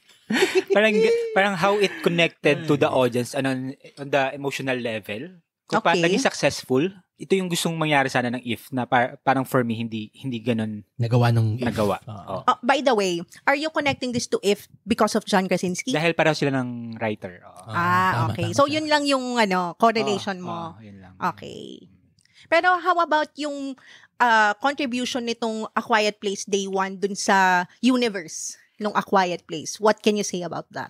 parang how it connected to the audience on the emotional level. Kung naging successful, ito yung gustong mangyari sana ng If na parang for me hindi ganun nagawa. By the way, are you connecting this to If because of John Krasinski? Dahil pareho sila ng writer. Tama, okay. Tama, so yun lang yung correlation mo. Yun lang. Okay. Pero how about yung contribution nitong A Quiet Place Day 1 dun sa universe ng A Quiet Place? What can you say about that?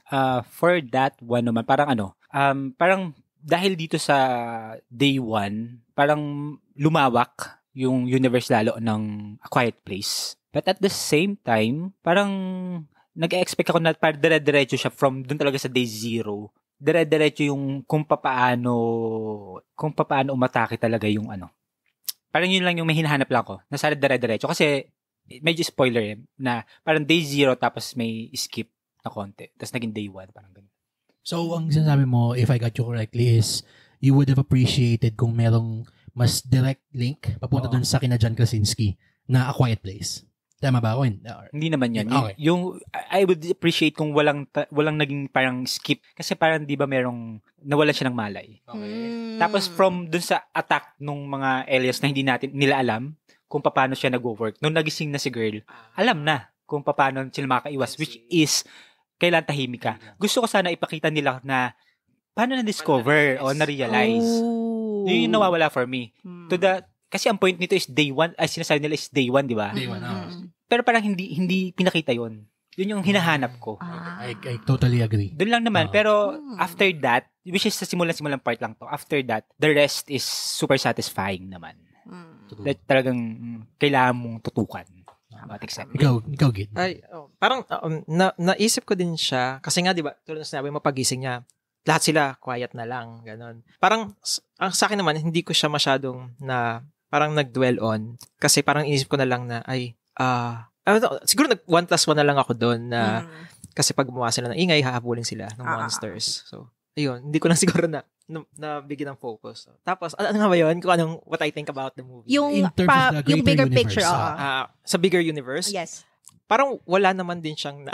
For that one naman, parang dahil dito sa Day 1, parang lumawak yung universe lalo ng A Quiet Place. But at the same time, parang nag-expect ako na parang dire-diretso siya from dun talaga sa Day 0. Dire-diretso yung kung papaano umatake talaga yung Parang yun lang yung may hinahanap lang ko. Nasa dire-diretso. Kasi medyo spoiler na parang Day 0 tapos may skip na konti. Tapos naging Day 1. Parang ganun. So, ang sinasabi mo, if I got you correctly, is you would have appreciated kung merong mas direct link papunta dun sa kina John Krasinski na A Quiet Place. Tama ba ako? Hindi naman yan. Okay. Yung I would appreciate kung walang naging parang skip. Kasi parang di ba merong nawalan siya ng malay. Okay. Tapos from dun sa attack nung mga aliens na hindi nila alam kung paano siya nag-work. Nung nagising na si girl, alam na kung paano sila makaiwas. Which is, kailan tahimik ka. Gusto ko sana ipakita nila na paano na-discover o na-realize. Yun yung nawawala for me. Kasi ang point nito is Day 1. Ay, sinasabi nila is Day 1, di ba? Day 1, Pero parang hindi pinakita yon. Yun yung hinahanap ko. I totally agree. Doon lang naman. Pero after that, which is sa simulan part lang to, after that, the rest is super satisfying naman. That talagang kailangan mong tutukan. Ikaw, Gid. Parang naisip ko din siya. Kasi nga, di ba, tulad na sinabi mo, pagising niya, lahat sila quiet na lang. Ganon. Parang, ang sa akin naman, hindi ko siya masyadong parang nag-dwell on. Kasi parang inisip ko na lang na, siguro 1+1 na lang ako doon na, kasi pag gumawa sila ng ingay, hahabulin sila ng monsters. So, ayun, hindi ko lang siguro na bigyan ng focus. So, tapos, ano nga ba yun? Kung what I think about the movie. Yung In terms of the yung greater bigger universe, picture. Sa bigger universe? Yes. parang wala naman din siyang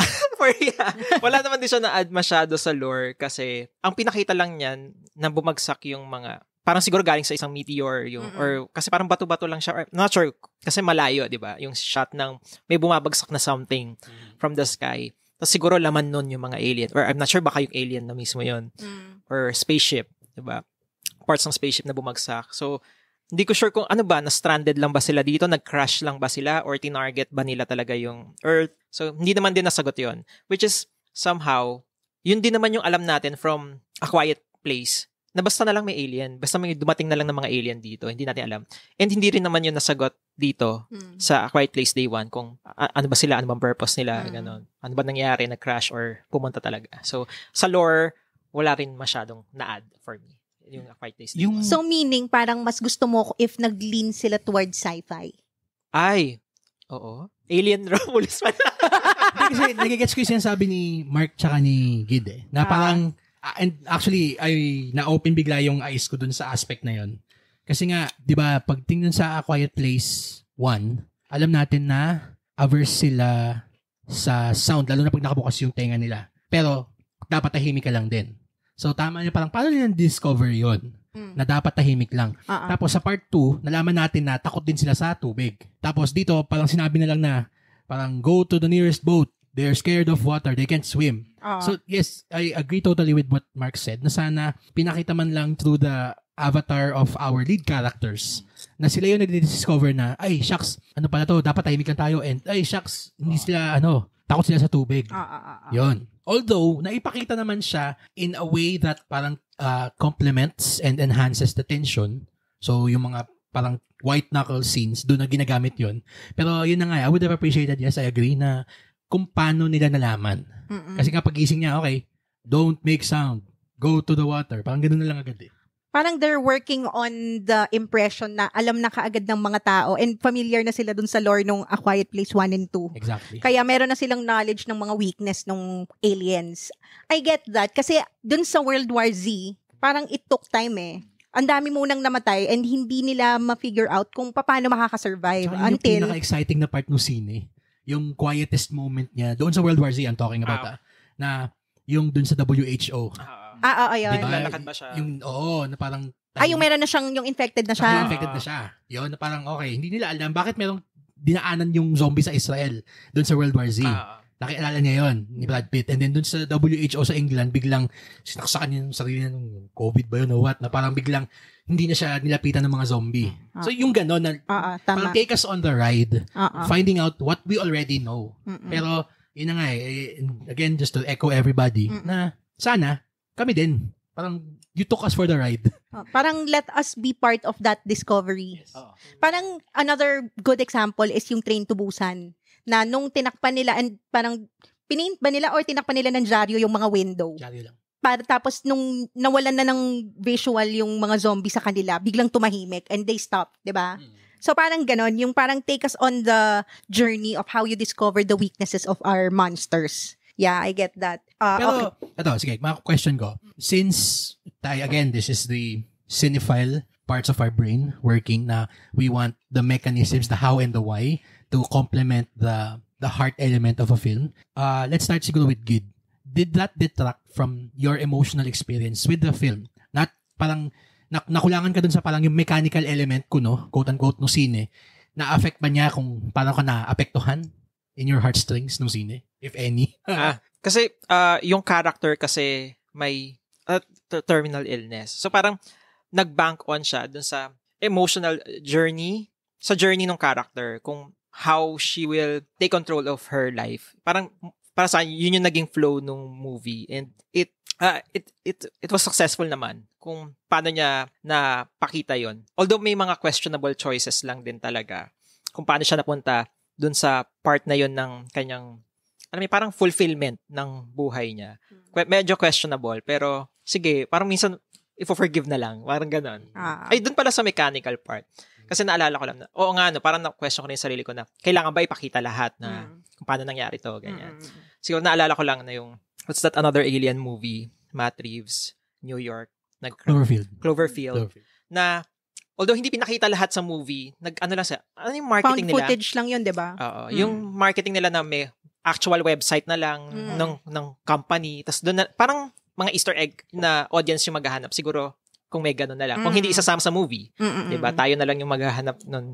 wala naman din siya na-add masyado sa lore kasi ang pinakita lang niyan na bumagsak yung mga parang siguro galing sa isang meteor yung or kasi parang bato-bato lang siya or, not sure kasi malayo, 'di ba? Yung shot ng may bumabagsak na something from the sky. Tapos siguro laman nun yung mga alien or I'm not sure baka yung alien na mismo yun or spaceship, 'di ba? Parts ng spaceship na bumagsak. So hindi ko sure kung ano ba, na-stranded lang ba sila dito, nag-crash lang ba sila, or tinarget ba nila talaga yung Earth. So, hindi naman din nasagot yon. Which is, somehow, yun din naman yung alam natin from A Quiet Place, na basta na lang may alien, basta may dumating na lang ng mga alien dito, hindi natin alam. And hindi rin naman yun nasagot dito sa A Quiet Place Day 1, kung ano ba sila, ano bang purpose nila, ganon. Ano ba nangyari, nag-crash or pumunta talaga. So, sa lore, wala rin masyadong na-add for me. Yung A Quiet Place Day 1. So meaning parang mas gusto mo if nag-lean sila towards sci-fi. Ay, oo. Alien Romulus pala. Kasi nagigets ko yung sinasabi ni Mark tsaka ni Gid na parang, and actually, ay na-open bigla yung eyes ko dun sa aspect na yon. Kasi nga, di ba, pag tingnan sa A Quiet Place 1, alam natin na averse sila sa sound, lalo na pag nakabukas yung tenga nila. Pero, dapat tahimik ka lang din. So, tama niya parang, paano nila discover yon na dapat tahimik lang. Tapos, sa part 2, nalaman natin na takot din sila sa tubig. Tapos, dito, parang sinabi na lang na, parang, go to the nearest boat. They're scared of water. They can't swim. So, yes, I agree totally with what Mark said, na sana pinakita man lang through the avatar of our lead characters, na sila yung nag-discover na, ay, shucks, ano pala to, dapat tahimik lang tayo, and, ay, shucks, hindi sila, takot sila sa tubig. Yun. Although, naipakita naman siya in a way that parang complements and enhances the tension. So, yung mga parang white knuckle scenes, doon na ginagamit yun. Pero yun na nga, I would have appreciated, yes, I agree, na kung paano nila nalaman. Kasi nga pagising niya, okay, don't make sound. Go to the water. Parang ganoon na lang agad eh. Parang they're working on the impression na alam na kaagad ng mga tao and familiar na sila dun sa lore nung A Quiet Place 1 and 2. Exactly. Kaya meron na silang knowledge ng mga weakness ng aliens. I get that. Kasi dun sa World War Z, parang it took time eh. Ang dami munang namatay and hindi nila ma-figure out kung paano makakasurvive. Saka yung pinaka-exciting na part ng scene yung quietest moment niya, doon sa World War Z, I'm talking about, na yung doon sa WHO. Ayun. Diba? Lalakad ba siya? Na parang... yung meron na siyang, yung infected na siya. Infected na siya. Yun, na parang, okay, hindi nila alam bakit merong dinaanan yung zombie sa Israel doon sa World War Z. Nakialala niya yun, ni Brad Pitt. And then doon sa WHO sa England, biglang sinaksakan yung sarili niya ng COVID ba yun o what, na parang biglang hindi na siya nilapitan ng mga zombie. So yung gano'n, na parang take us on the ride, finding out what we already know. Pero, yun na nga again, just to echo everybody, na sana, kami din. Parang, you took us for the ride. Parang let us be part of that discovery. Yes. Parang another good example is yung Train to Busan, na nung tinakpan nila and parang pinaint ba nila or tinakpan nila ng dyaryo yung mga window. Dyaryo lang. Tapos nung nawalan na ng visual yung mga zombie sa kanila, biglang tumahimik and they stopped, 'di ba? So parang ganon, yung parang take us on the journey of how you discover the weaknesses of our monsters. Yeah, I get that. Pero, ito, sige, question ko. Since, again, this is the cinephile parts of our brain working na we want the mechanisms, the how and the why to complement the heart element of a film. Let's start siguro with Gid. Did that detract from your emotional experience with the film? Not parang, nakulangan ka dun sa parang yung mechanical element ko, no? Quote-unquote, no sine. Na-affect ba niya kung paano ka na-apektuhan in your heartstrings nung sine? If any. Kasi yung character kasi may terminal illness. So parang nag-bank on siya dun sa emotional journey, sa journey ng character, kung how she will take control of her life. Parang para sa yun yung naging flow nung movie, and it was successful naman kung paano niya napakita yon. Although may mga questionable choices lang din talaga kung paano siya napunta dun sa part na yon ng kanyang parang fulfillment ng buhay niya. Medyo questionable, pero sige, parang minsan ifo-forgive na lang, parang ganon. Ay, dun pala sa mechanical part. Kasi naalala ko lang na, oo nga, parang na-question ko na yung sarili ko na, kailangan ba ipakita lahat na kung paano nangyari to, ganyan. Siguro naalala ko lang na yung, what's that another alien movie? Matt Reeves, New York. Cloverfield. Na although hindi pinakita lahat sa movie, ano yung marketing Found nila? footage lang yun, di ba? Oo, yung marketing nila na may actual website na lang ng company. Tapos doon parang mga Easter egg na audience yung maghahanap. Siguro kung may ganun na lang. Kung hindi isasama sa movie, 'di ba? Tayo na lang yung maghahanap nun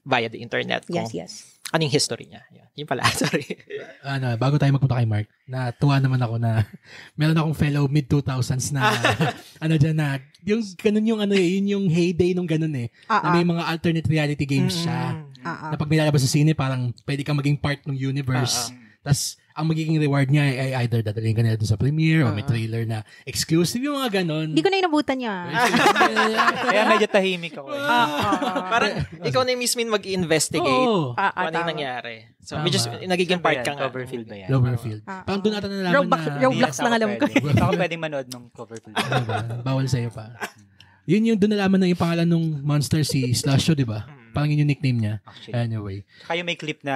via the internet. Yes. Ano yung history niya? Yun pala, sorry. Bago tayo magpunta kay Mark, natuwa naman ako na meron akong fellow mid-2000s na dyan na yung ganun yung yun yung heyday nung ganun na may mga alternate reality games siya. Na pag nilalabas sa sine, parang pwede kang maging part ng universe. Tas ang magiging reward niya ay either dadalhin ka nila dun sa premiere o may trailer na exclusive, yung mga ganun. Hindi ko na inabutan niya. Kaya medyo tahimik ako. Parang ikaw na yung mismo yung mag-investigate kung ano yung nangyari. So, medyo nagiging part ka nga. Cloverfield ba yan? Cloverfield. Parang doon natin nalaman Roblox lang alam ko. Ako pwedeng manood ng Cloverfield. Bawal sa'yo pa. Yun yung doon nalaman na yung pangalan ng monster si Slasho, di ba? Parang yun yung nickname niya. Actually. Anyway. Kaya may clip na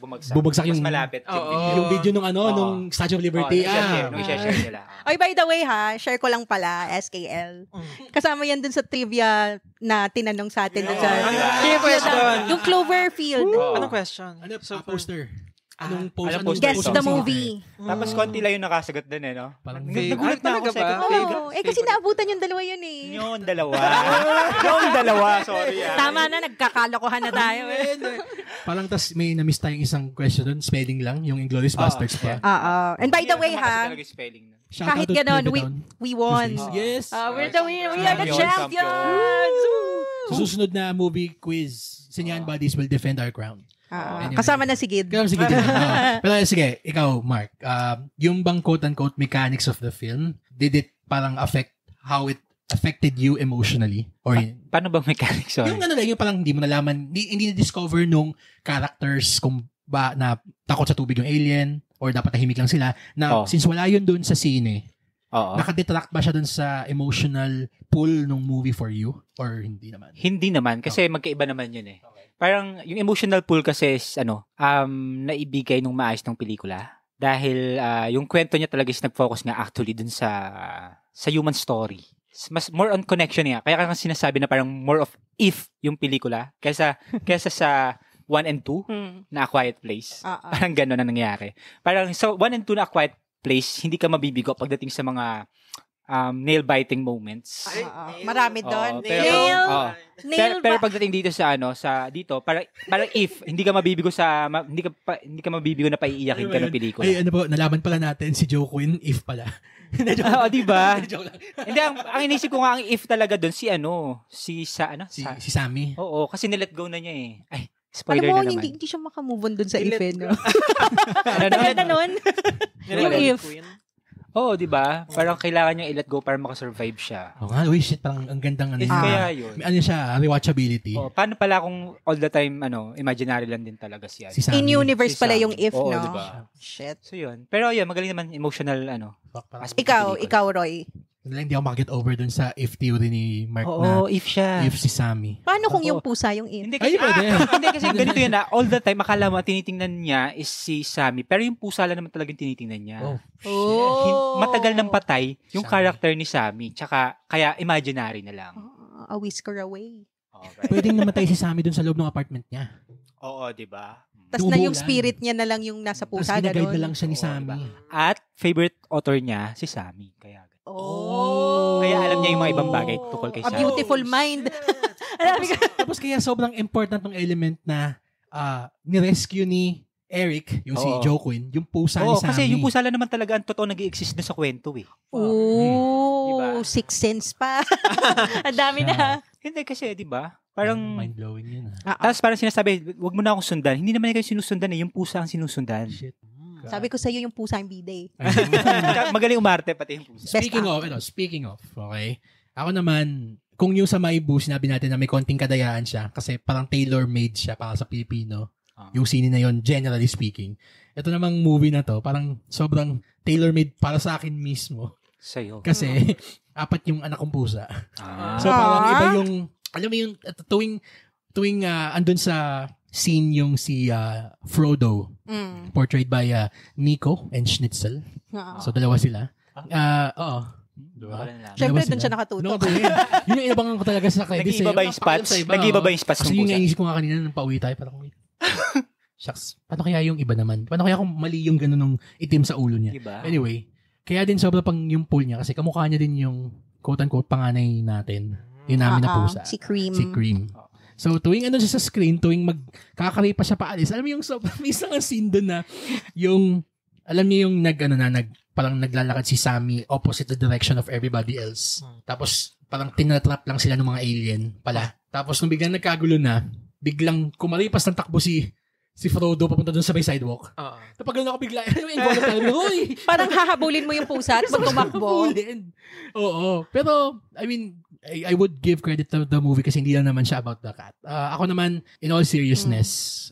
bumagsak. Bumagsak yung mas malapit. yung video nung nung Statue of Liberty. Nung i-share nila. Ay, by the way share ko lang pala, SKL. Kasama yan dun sa trivia na tinanong sa atin. Dun sa question? Yung Cloverfield. Anong question? Ano poster? Anong post? Anong post? Guess the movie. Tapos konti lang yung nakasagot dun no? Parang Nagulat na ako. talaga ba? Kasi naabutan yung dalawa yun Yung dalawa. Sorry. Tama na, nagkakalokohan na tayo. Parang tas may na-miss tayong isang question doon, spelling lang, yung Inglourious Basterds pa. And by the way Shout kahit out to ganon, Trivetown. we won. Yes. We're the winner. We are the Champions. champions. Sa susunod na movie quiz, Sinyan Buddies will defend our crown. Anyway. Kasama na si Gid. Kaya sige. Pero sige, ikaw, Mark, yung bang quote-unquote mechanics of the film, did it parang affect how it affected you emotionally? Or Paano bang mechanics? Sorry. yung yung parang hindi mo nalaman, hindi na-discover nung characters kung ba na takot sa tubig yung alien or dapat tahimik lang sila na since wala yun dun sa sine, nakadetract ba siya dun sa emotional pull ng movie for you? Or hindi naman? Hindi naman kasi magkaiba naman yun Parang yung emotional pull kasi is naibigay nung maayos ng pelikula dahil yung kwento niya talaga is nag-focus nga actually dun sa human story. Mas more on connection niya. Kaya kang sinasabi na parang more of if yung pelikula kaysa sa 1 and 2 na A Quiet Place. Parang gano'n na nangyari. Parang sa 1 and 2 na A Quiet Place, hindi ka mabibigo pagdating sa mga nail-biting moments. Marami doon. Pero pagdating dito dito, parang if hindi ka mabibigo hindi ka mabibigo na paiiyakin ka ng pelikula. Ay, nalaman pala natin si Joe Quinn, if pala. Di ba? Hindi, ang inisip ko nga ang if talaga doon si Sammy. Oo, kasi nilet go na niya Ay, Alam spoiler mo, na naman. hindi siya makamove on dun sa if no? Ano nun? Yung if. Oo, di ba? Parang kailangan niyang i-let go para makasurvive siya. Shit, parang ang gandang Kaya yun. May siya, rewatchability. Paano pala kung all the time, imaginary lang din talaga siya. Si Sammy. In universe pala yung if, Oo, no? diba? Shit. So yun. Pero yun, magaling naman emotional, aspect ng pelikula. Ikaw, Roy. Hindi ako makakit over dun sa if theory ni Mark Oo, if siya. If si Sammy. Paano kung yung pusa yung if? Hindi kasi, hindi kasi ganito yun all the time, akala mo tinitingnan niya is si Sammy, pero yung pusa lang naman talagang tinitingnan niya. Matagal nang patay yung character ni Sammy, tsaka kaya imaginary na lang. A whisker away. Pwedeng namatay si Sammy dun sa loob ng apartment niya. Oo, di ba? Tapos na yung spirit niya na lang yung nasa pusa. Tapos ginaguide na lang siya ni Sammy. At favorite author niya, si Sammy. Kaya alam niya yung mga ibang bagay tukol kay Sammy. A beautiful mind. Tapos kaya sobrang important ng element na ni-rescue ni Eric, yung si Joe Quinn, yung pusa ni Sammy. Kasi yung pusa lang naman talaga ang totoo nag-i-exist na sa kwento Diba? Sixth Sense pa. Ang dami na. Hindi kasi, di ba? Parang mind-blowing yun. Tapos parang sinasabi, wag mo na akong sundan. Hindi naman kayo sinusundan yung pusa ang sinusundan. Shit. Sabi ko sa'yo yung pusa yung bida Magaling umarte pati yung pusa. Speaking of, okay? Ako naman, kung yung sa Maibu, sinabi natin na may konting kadayaan siya kasi parang tailor-made siya para sa Pilipino. Yung scene na yon, generally speaking. Ito namang movie na to, parang sobrang tailor-made para sa akin mismo. Sa'yo. Kasi, 4 yung anak kong pusa. So, parang iba yung, alam mo yung, tuwing andun sa scene yung si Frodo, portrayed by Nico and Schnitzel. So, dalawa sila. Diba? Siyempre, doon siya nakatutok. Yun yung inabangan ko talaga sa credits. Nag-iiba ba yung spots? Nag-iiba ba yung spots Kasi ng yung pusa? naisip ko nga kanina nung pauwi tayo, parang, shucks, paano kaya yung iba naman? Paano kaya kung mali yung gano'n nung itim sa ulo niya? Diba? Anyway, kaya din sobra pang yung pool niya kasi kamukha niya din yung quote-unquote panganay natin. Yung namin na pusa. Si Cream. Si Cream. So, tuwing ano siya sa screen, tuwing magkakaray pa siya paalis, alam mo yung may isang scene doon na yung, alam niyo yung parang naglalakad si Sammy opposite the direction of everybody else. Tapos, parang tinatrap lang sila ng mga alien pala. Tapos, nung biglang nagkagulo na, biglang kumaripas ng takbo si Frodo papunta doon sa may sidewalk. Tapos gano'n ako bigla, involuntarily, Parang hahabulin mo yung pusa at pag tumakbo. Oo. Pero, I mean, I would give credit to the movie kasi hindi lang naman siya about the cat. Ako naman, in all seriousness,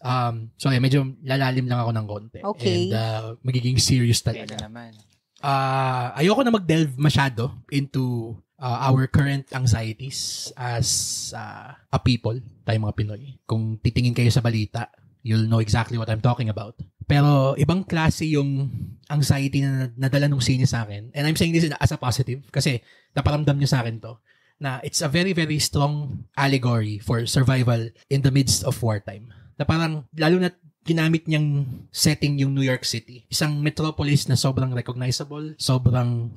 sorry, medyo lalalim lang ako ng konti. Okay. And magiging serious talaga. naman. Ayoko na mag-delve masyado into our current anxieties as a people, tayong mga Pinoy. Kung titingin kayo sa balita, you'll know exactly what I'm talking about. Pero ibang klase yung anxiety na nadala nung scene sa akin. And I'm saying this as a positive kasi naparamdam niya sa akin to na it's a very, very strong allegory for survival in the midst of wartime. Na parang, lalo na ginamit niyang setting yung New York City. Isang metropolis na sobrang recognizable, sobrang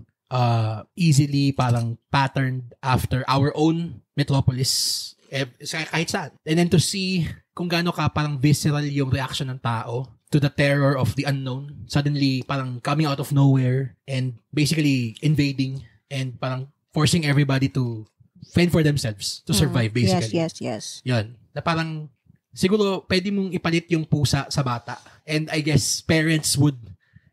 easily parang patterned after our own metropolis kahit saan. And then to see kung gaano ka parang visceral yung reaction ng tao to the terror of the unknown. Suddenly, parang coming out of nowhere and basically invading and parang forcing everybody to fend for themselves to survive, basically. Yes. Yun. Na parang, siguro, pwede mong ipalit yung pusa sa bata. And I guess, parents would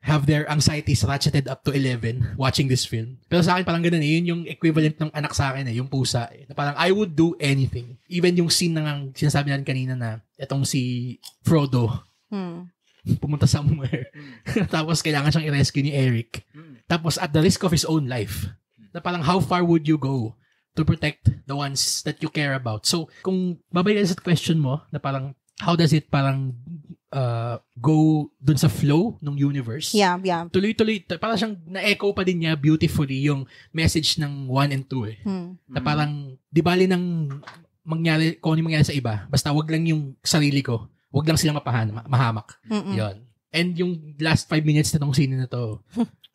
have their anxieties ratcheted up to 11 watching this film. Pero sa akin, parang ganun eh. Yun yung equivalent ng anak sa akin eh, yung pusa eh. Na parang, I would do anything. Even yung scene na sinasabi natin kanina na, itong si Frodo, pumunta somewhere. Tapos, kailangan siyang i-rescue ni Eric. Tapos, at the risk of his own life. Na parang, how far would you go to protect the ones that you care about? So, kung babalik sa question mo, na parang, how does it parang go dun sa flow ng universe? Yeah. Tuloy-tuloy, parang siyang na-echo pa din niya beautifully yung message ng 1 and 2 eh. Na parang, di bali nang mangyari, kung ano mangyari sa iba, basta wag lang yung sarili ko, wag lang silang mahamak. Yon. And yung last 5 minutes na tong scene na to,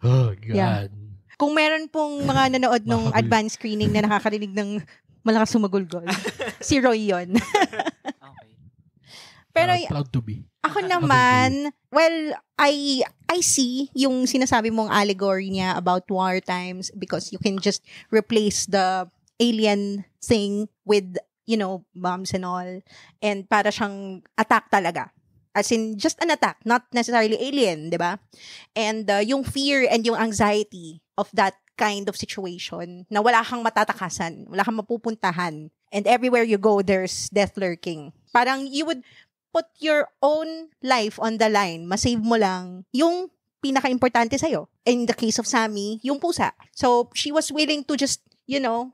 oh God. Yeah. Kung meron pong mga nanood nung advanced screening na nakakarinig ng malakas sumagulgol, si Roy yun. Okay. Pero proud to be. ako naman, well, I see yung sinasabi mong allegory niya about war times because you can just replace the alien thing with, bombs and all. And para siyang attack talaga. As in, just an attack, not necessarily alien, di ba? And yung fear and yung anxiety of that kind of situation na wala kang matatakasan, wala kang mapupuntahan, and everywhere you go, there's death lurking. Parang you would put your own life on the line, masave mo lang yung pinaka-importante sa'yo. In the case of Sammy, yung pusa. So, she was willing to just,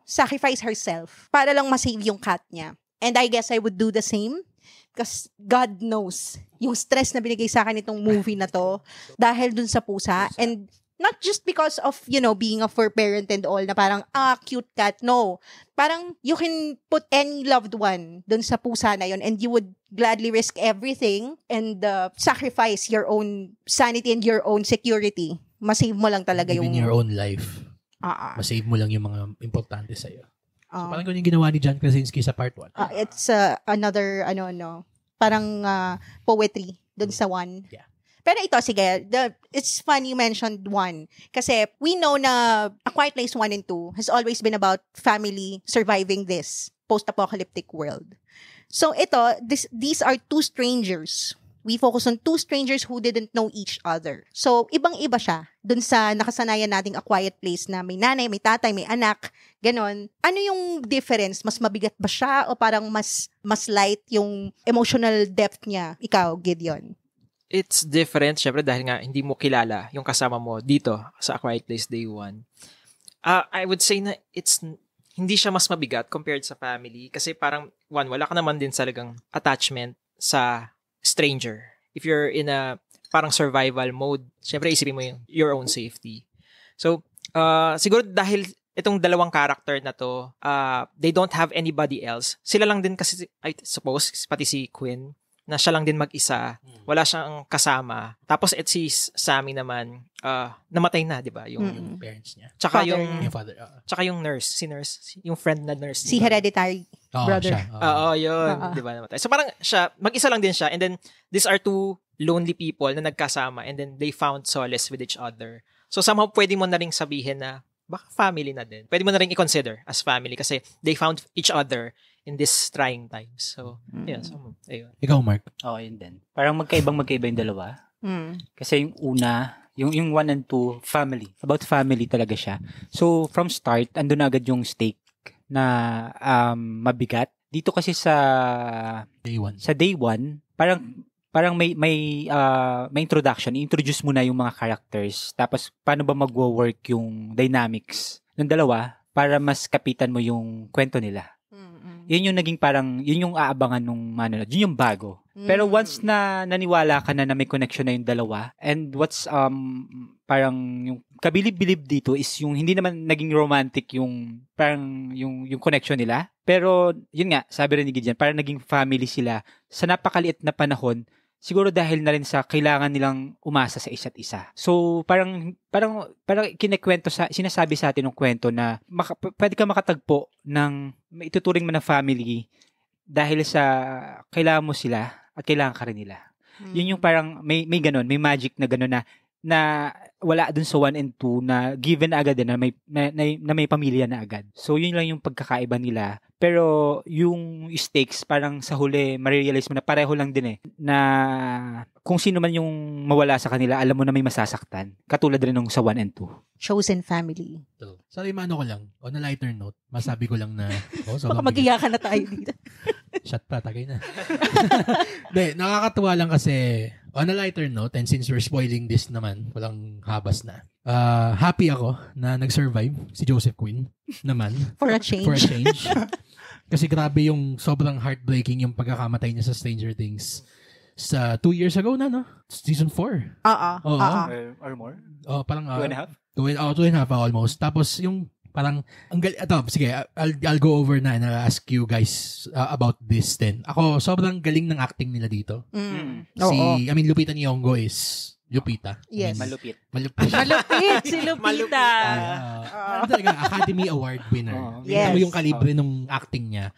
sacrifice herself para lang masave yung cat niya. And I guess I would do the same. Because God knows, yung stress na binigay sa akin itong movie na to, dahil dun sa pusa, and not just because of, being a fur parent and all, na parang, cute cat. No. Parang, you can put any loved one dun sa pusa na yun, and you would gladly risk everything and sacrifice your own sanity and your own security. Masave mo lang talaga Even your own life. Masave mo lang yung mga importante sa'yo. So, parang ganun yung ginawa ni John Krasinski sa part 1. It's another, parang poetry dun sa 1. Yeah. Pero ito, sige, it's fun you mentioned 1. Kasi we know na A Quiet Place 1 and 2 has always been about family surviving this post-apocalyptic world. So ito, these are two strangers. We focus on two strangers who didn't know each other. So, ibang-iba siya dun sa nakasanayan nating A Quiet Place na may nanay, may tatay, may anak, ganon. Ano yung difference? Mas mabigat ba siya o parang mas light yung emotional depth niya? Ikaw, Gideon. It's different, syempre, dahil nga hindi mo kilala yung kasama mo dito sa A Quiet Place Day 1. I would say na hindi siya mas mabigat compared sa family kasi parang, wala ka naman din talagang attachment sa stranger. If you're in a parang survival mode, syempre isipin mo your own safety. So, Siguro dahil itong dalawang character na to, they don't have anybody else. Sila lang din kasi, I suppose, pati si Quinn, na siya lang din mag-isa. Wala siyang kasama. Tapos si Sammy naman, namatay na, di ba? Yung parents niya. Tsaka Father yung, niya. Father. tsaka yung nurse, yung friend na nurse. Si Hereditary brother. Siya. Oo, yun. Di ba namatay? So parang siya, mag-isa lang din siya. And then, these are two lonely people na nagkasama and then they found solace with each other. So somehow, pwede mo na rin sabihin na, baka family na din. Pwede mo na rin i-consider as family kasi they found each other in these trying times. So, yeah. So, ayun. Ikaw, Mark. Oo, yun din. Parang magkaiba yung dalawa. Kasi yung una, yung 1 and 2, family. About family talaga siya. So, from start, andun na agad yung stake na mabigat. Dito kasi sa Day 1. sa day 1, parang may introduction. I-introduce mo na yung mga characters. Tapos, paano ba magwo-work yung dynamics ng dalawa para mas kapitan mo yung kwento nila. Yun yung naging yun yung aabangan nung manonood. Yun yung bago. Pero once na naniwala ka na may connection na yung dalawa, and what's parang yung kabilib-bilib dito is yung hindi naman naging romantic yung parang yung connection nila. Pero yun nga, sabi rin ni Gideon, parang naging family sila sa napakaliit na panahon. Siguro dahil na rin sa kailangan nilang umasa sa isa't isa. So, parang kinekwento sinasabi sa atin ng kwento na pwede ka makatagpo ng ituturing mo na family dahil sa kailangan mo sila at kailangan ka rin nila. Yun yung parang may ganun, may magic na ganun na wala dun sa 1 and 2 na given na agad din na may pamilya na agad. So, yun lang yung pagkakaiba nila. Pero, yung stakes, parang sa huli, marirealize mo na pareho lang din na kung sino man yung mawala sa kanila, alam mo na may masasaktan. Katulad rin nung sa 1 and 2. Chosen family. Sorry, mano ko lang. On a lighter note, masabi ko lang na... Baka mag-iyakan na tayo dito. Shot pa, tagay na. De, nakakatuwa lang kasi on a lighter note, and since we're spoiling this naman, walang habas na. Happy ako na nag-survive si Joseph Quinn naman. For a change. For a change. Kasi grabe yung sobrang heartbreaking yung pagkakamatay niya sa Stranger Things sa 2 years ago na, no? Season 4. Oo. Or more? Oh, parang 2.5? 2.5 almost. Tapos yung parang sige, I'll go over na and I'll ask you guys about this then. Ako, sobrang galing ng acting nila dito. Lupita Nyong'o is Lupita. Yes. Malupit. Malupit si Lupita. Talaga, Academy Award winner. Yes. Ito yung kalibre nung acting niya.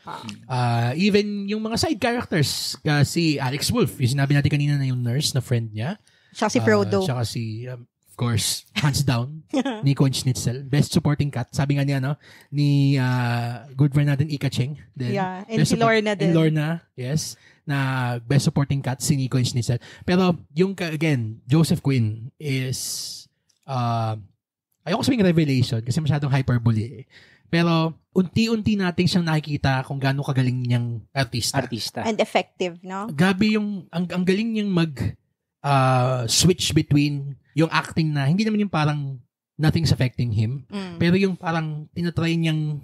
Even yung mga side characters, si Alex Wolff, yung sinabi natin kanina na yung nurse na friend niya. Siya si Frodo. Siya si, of course, hands down, Nico Schnitzel. Best supporting cat. Sabi nga niya, ni good friend natin, Ika Cheng. Then, and si Lorna din. And Lorna, yes. Na best supporting cat, si Nico Schnitzel. Pero, again, Joseph Quinn is, ayoko sabing revelation kasi masyadong hyperbole. Pero, unti-unti natin siyang nakikita kung gaano kagaling niyang artista. And effective, no? Gabi ang galing niyang switch between yung acting na hindi naman yung parang nothing's affecting him, pero yung parang tinatry niyang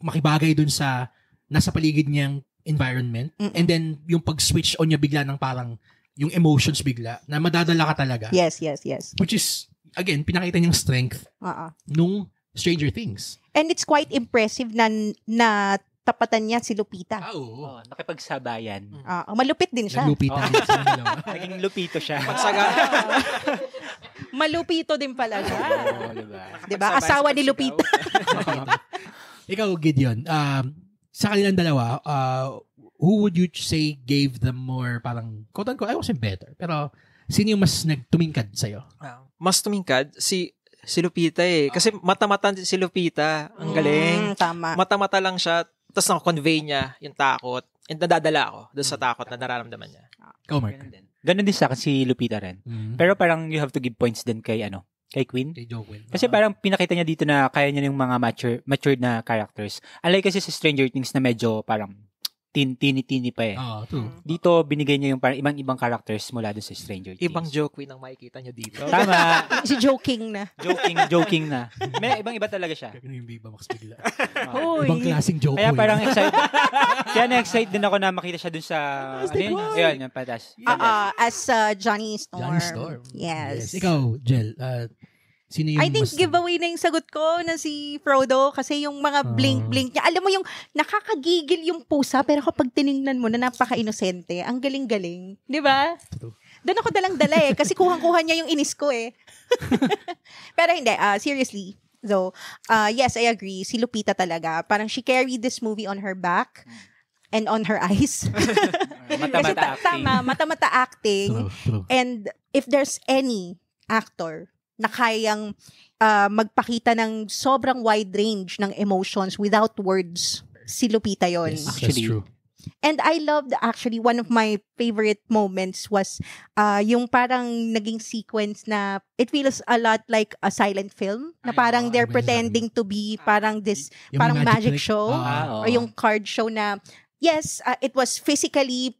makibagay dun sa nasa paligid niyang environment, and then yung pag-switch on niya bigla ng parang yung emotions bigla na madadala ka talaga. Yes. Which is, again, pinakita niyang strength nung Stranger Things. And it's quite impressive na tapatan niya si Lupita. Oo. Nakipagsabayan. Malupit din siya. Naglupita din sa dalawa. Naging lupito siya. Malupito din pala siya. Diba? Asawa ni Lupita. Ikaw, Gideon, sa kanilang dalawa, who would you say gave them more parang, quote-unquote, I wasn't better, pero sino yung mas nagtumingkad sa'yo? Mas tumingkad? Si Lupita Kasi mata-mata si Lupita. Ang galing. Tama. Mata-mata lang siya. Tapos nako-convey niya yung takot. And nadadala ako doon sa takot na nararamdaman niya. Ikaw, Mark. Ganun din sa akin si Lupita rin. Pero parang you have to give points din kay Quinn. Kay Joe Quinn. Kasi parang pinakita niya dito na kaya niya yung mga matured na characters. Unlike kasi sa Stranger Things na medyo parang teeny pa True. Dito, binigay niya yung parang ibang characters mula doon sa Stranger Things. Ibang Joe Quinn ang makikita niyo dito. Tama. Si joking na. Joking na. May ibang-iba talaga siya. Kaya yung Viva Max bigla. Hoy. Ibang klaseng Joe Kaya Quinn. parang excited. Kaya na-excite din ako na makita siya doon sa... Ayun, yung patas. As Johnny Storm. Johnny Storm. Yes. Ikaw, Jel, Sino yung I think mas- giveaway na yung sagot ko na si Frodo kasi yung mga blink-blink niya. Alam mo yung nakakagigil yung pusa pero kapag tiningnan mo na napaka-inosente, ang galing-galing. Di ba? True. Doon ako dalang-dala kasi kuhang-kuha niya yung inis ko Pero hindi, seriously. So, yes, I agree. Si Lupita talaga. Parang she carried this movie on her back and on her eyes. Mata-mata acting. Tama, mata-mata acting. True. And if there's any actor na kayang magpakita ng sobrang wide range ng emotions without words, si Lupita yon. Yes, Actually. that's true. And I loved, actually, one of my favorite moments was yung parang naging sequence na it feels a lot like a silent film na parang they're ano ba yun? pretending to be parang this Yung parang magic trick, show oo. or yung card show na yes, it was physically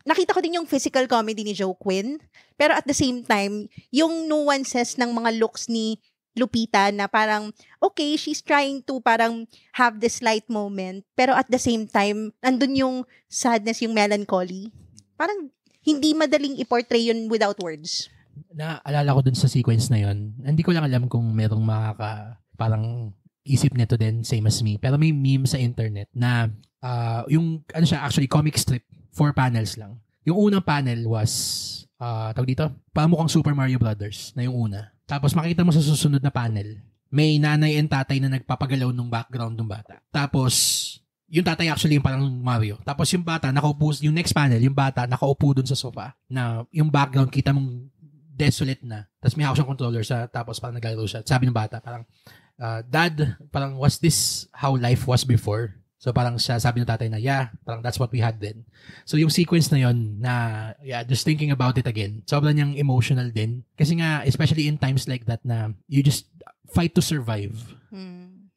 nakita ko din yung physical comedy ni Joe Quinn, pero at the same time yung nuances ng mga looks ni Lupita na parang, okay, she's trying to parang have this light moment, pero at the same time, andun yung sadness, yung melancholy. Parang hindi madaling i-portray yun without words. Naalala ko dun sa sequence na yon. Hindi ko lang alam kung merong parang isip nito din, same as me. Pero may meme sa internet na yung, actually comic strip, 4 panels lang. Yung unang panel was, tawag dito, pamukhang Super Mario Brothers na yung una. Tapos makita mo sa susunod na panel, may nanay and tatay na nagpapagalaw nung background ng bata. Tapos, yung tatay actually yung parang Mario. Tapos yung bata, yung next panel, yung bata nakaupo dun sa sofa na yung background, kita mong desolate na. Tapos may hawak siyang controller tapos parang naglalaro siya. Sabi ng bata, parang, Dad, parang was this how life was before? So parang sabi ng tatay na, yeah, parang that's what we had then. So yung sequence na yon na, just thinking about it again, sobrang niyang emotional din. Kasi nga, especially in times like that na you just fight to survive.